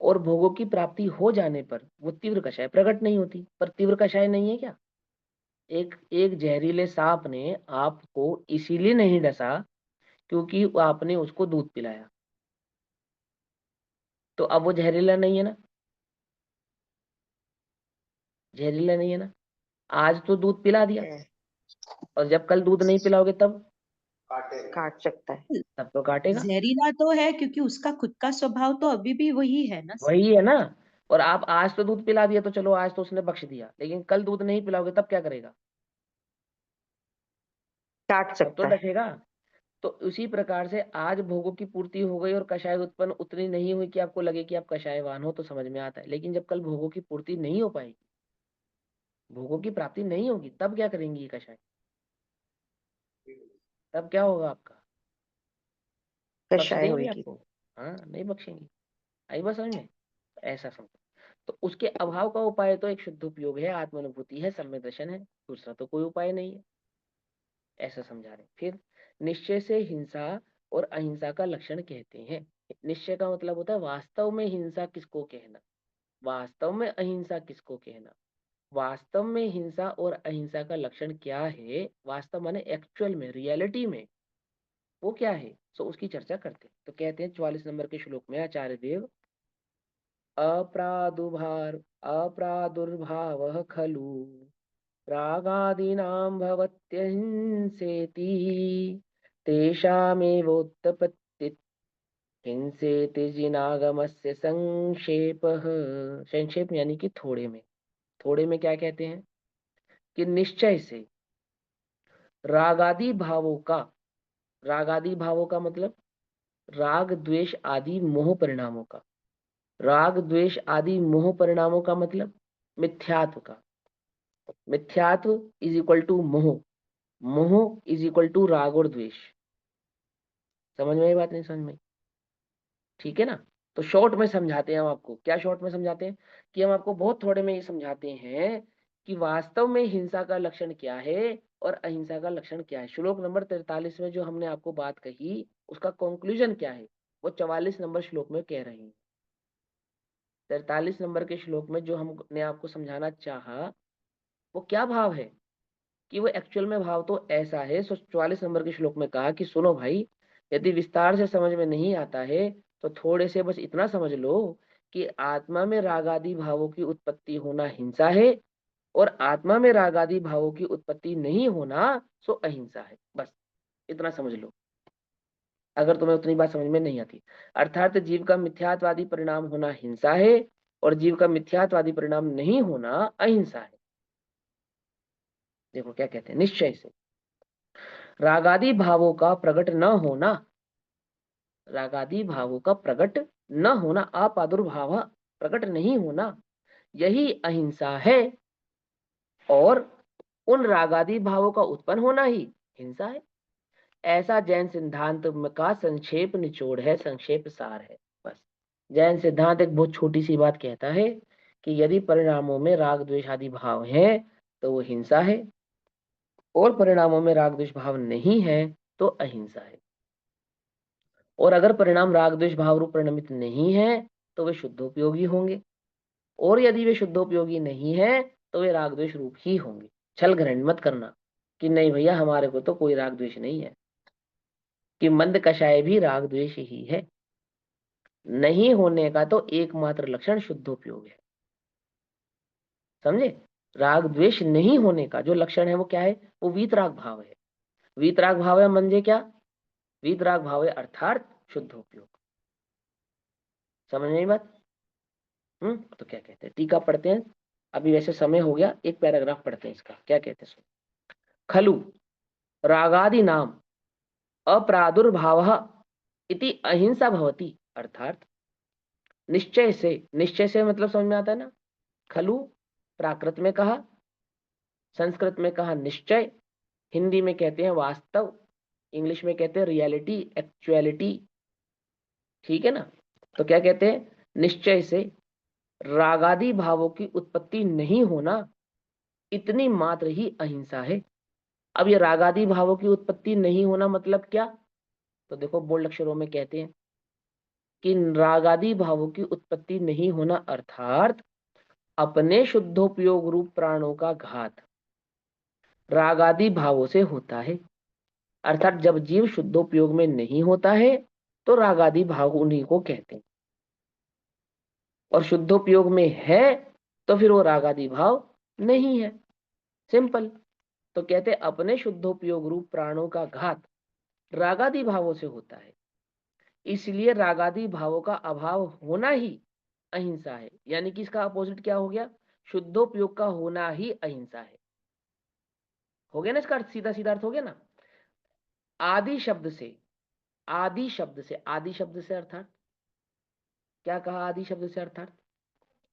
और भोगों की प्राप्ति हो जाने पर वो तीव्र कषाय प्रकट नहीं होती। पर तीव्र कषाय नहीं है क्या? एक एक जहरीले सांप ने आपको इसीलिए नहीं डसा क्योंकि आपने उसको दूध पिलाया, तो अब वो जहरीला नहीं है ना? जहरीला नहीं है ना? आज तो दूध पिला दिया, है, और जब कल दूध नहीं पिलाओगे तब काट सकता है। तब तो काटेगा। जहरीला तो है क्योंकि उसका खुद का स्वभाव तो अभी भी वही है ना सर। वही है ना। और आप आज तो दूध पिला दिया तो चलो आज तो उसने बख्श दिया, लेकिन कल दूध नहीं पिलाओगे तब क्या करेगा? काट तब तो सकता है। डसेगा। तो उसी प्रकार से आज भोगों की पूर्ति हो गई और कषाय उत्पन्न उतनी नहीं हुई कि आपको लगे कि आप कषायवान हो, तो समझ में आता है। लेकिन जब कल भोगों की पूर्ति नहीं हो पाएगी, भोगों की प्राप्ति नहीं होगी, तब क्या करेंगी ये कषाय? तब क्या होगा आपका? बख्श कषाय देंगे होगी। आपको? हाँ, नहीं बख्शेंगे। आई बात समझ में? ऐसा समझो। तो उसके अभाव का उपाय तो एक शुद्ध उपयोग है, आत्मानुभूति है, सम्यक दर्शन है, दूसरा तो कोई उपाय नहीं है। ऐसा समझा रहे। फिर निश्चय से हिंसा और अहिंसा का लक्षण कहते हैं। निश्चय का मतलब होता है वास्तव में हिंसा किसको कहना, वास्तव में अहिंसा किसको कहना। वास्तव में हिंसा और अहिंसा का लक्षण क्या है, वास्तव माने एक्चुअल में, रियलिटी में वो क्या है, सो उसकी चर्चा करते हैं। तो कहते हैं 44 नंबर के श्लोक में आचार्य देव, अप्रादुर्भावः खलु रागादीनां भवत्यहिंसेति तेषामेवोत्पत्ति हिंसेति जिनागमस्य संक्षेपः। संक्षेप यानी कि थोड़े में। थोड़े में क्या कहते हैं कि निश्चय से रागादि भावों का, रागादि भावों का मतलब राग द्वेष आदि मोह परिणामों का, राग द्वेष आदि मोह परिणामों का मतलब मिथ्यात्व का। मिथ्यात्व इज इक्वल टू मोह, मोह इज इक्वल टू राग और द्वेष। समझ में आई बात? नहीं समझ में? ठीक है ना? तो शॉर्ट में समझाते हैं हम आपको। क्या शॉर्ट में समझाते हैं? कि हम आपको बहुत थोड़े में ये समझाते हैं कि वास्तव में हिंसा का लक्षण क्या है और अहिंसा का लक्षण क्या है। श्लोक नंबर 43 में जो हमने आपको बात कही उसका कंक्लूजन क्या है, वो 44 नंबर श्लोक में कह रहे हैं। 43 नंबर के श्लोक में जो हमने आपको समझाना चाहा वो क्या भाव है, कि वो एक्चुअल में भाव तो ऐसा है। 44 नंबर के श्लोक में कहा कि सुनो भाई, यदि विस्तार से समझ में नहीं आता है तो थोड़े से बस इतना समझ लो कि आत्मा में रागादि भावों की उत्पत्ति होना हिंसा है, और आत्मा में रागादि भावों की उत्पत्ति नहीं होना सो अहिंसा है। बस इतना समझ लो, अगर तुम्हें उतनी बात समझ में नहीं आती। अर्थात जीव का मिथ्यात्वादी परिणाम होना हिंसा है और जीव का मिथ्यात्वादी परिणाम नहीं होना अहिंसा है। देखो क्या कहते हैं, निश्चय से रागादि भावों का प्रकट न होना, रागादि भावों का प्रकट न होना, अप्रादुर्भाव प्रकट नहीं होना, यही अहिंसा है, और उन रागादि भावों का उत्पन्न होना ही हिंसा है। ऐसा जैन सिद्धांत का संक्षेप निचोड़ है, संक्षेप सार है। बस जैन सिद्धांत एक बहुत छोटी सी बात कहता है कि यदि परिणामों में राग द्वेष आदि भाव है तो वो हिंसा है, और परिणामों में राग द्वेष भाव नहीं है तो अहिंसा है। और अगर परिणाम राग द्वेष भाव रूप परिणमित नहीं है तो वे शुद्धोपयोगी होंगे, और यदि वे शुद्धोपयोगी नहीं है तो वे राग द्वेष रूप ही होंगे। छल ग्रहण मत करना कि नहीं भैया हमारे को तो कोई राग द्वेष नहीं है, कि मंद कषाय भी राग द्वेष ही है। नहीं होने का तो एकमात्र लक्षण शुद्धोपयोग है। समझे? राग द्वेष नहीं होने का जो लक्षण है वो क्या है? वो वीतराग भाव है। वीतराग भाव है म्हणजे क्या? वीतराग भाव है अर्थात शुद्धोपयोग। समझ में आई बात? तो क्या कहते हैं, टीका पढ़ते हैं। अभी वैसे समय हो गया, एक पैराग्राफ पढ़ते हैं इसका। क्या कहते हैं? खलु रागादि नाम अप्रादुर्भावः इति अहिंसा भवति। अर्थात निश्चय से, निश्चय से मतलब समझ में आता है ना? खलु प्राकृत में कहा, संस्कृत में कहा निश्चय, हिंदी में कहते हैं वास्तव, इंग्लिश में कहते हैं रियलिटी, एक्चुअलिटी। ठीक है ना। तो क्या कहते हैं, निश्चय से रागादि भावों की उत्पत्ति नहीं होना, इतनी मात्र ही अहिंसा है। अब ये रागादि भावों की उत्पत्ति नहीं होना मतलब क्या, तो देखो बोल्ड अक्षरों में कहते हैं कि रागादि भावों की उत्पत्ति नहीं होना अर्थात अपने शुद्धोपयोग रूप प्राणों का घात रागादि भावों से होता है। अर्थात जब जीव शुद्धोपयोग में नहीं होता है तो रागादि भाव उन्हीं को कहते हैं, और शुद्धोपयोग में है तो फिर वो रागादि भाव नहीं है। सिंपल। तो कहते अपने शुद्धोपयोग रूप प्राणों का घात रागादि भावों से होता है, इसलिए रागादि भावों का अभाव होना ही अहिंसा है। यानी कि इसका अपोजिट क्या हो गया, शुद्धोपयोग का होना ही अहिंसा है। हो गया ना, इसका अर्थ सीधा सीधा अर्थ हो गया ना। आदि शब्द से, आदि शब्द से, आदि शब्द से अर्थात क्या कहा, आदि शब्द से अर्थात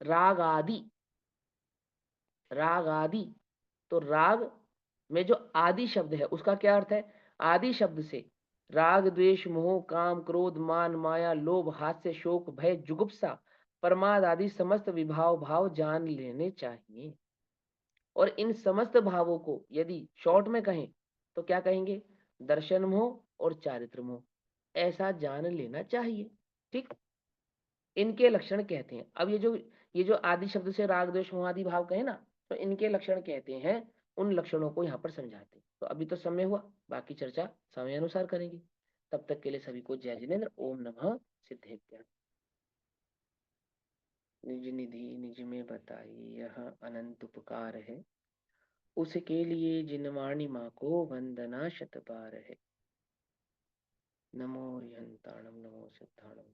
राग आदि, राग आदि। तो राग में जो आदि शब्द है उसका क्या अर्थ है, आदि शब्द से राग द्वेष मोह काम क्रोध मान माया लोभ हास्य शोक भय जुगुप्सा प्रमाद आदि समस्त विभाव भाव जान लेने चाहिए। और इन समस्त भावों को यदि शॉर्ट में कहें तो क्या कहेंगे, दर्शन मोह और चारित्र मोह, ऐसा जान लेना चाहिए। ठीक, इनके लक्षण कहते हैं। अब ये जो आदि शब्द से राग द्वेष मोह आदि भाव कहे ना, तो इनके लक्षण कहते हैं, उन लक्षणों को यहाँ पर समझाते हैं। तो अभी तो समय हुआ, बाकी चर्चा समय अनुसार करेंगे। तब तक के लिए सभी को जय जिनेन्द्र। ओम नमः सिद्धेभ्यः। निज निधि निज में बताई यह अनंत उपकार है, उसके लिए जिनवाणी माँ को वंदना शत बार है। नमो हरिहंताणम नमो सिद्धाणम।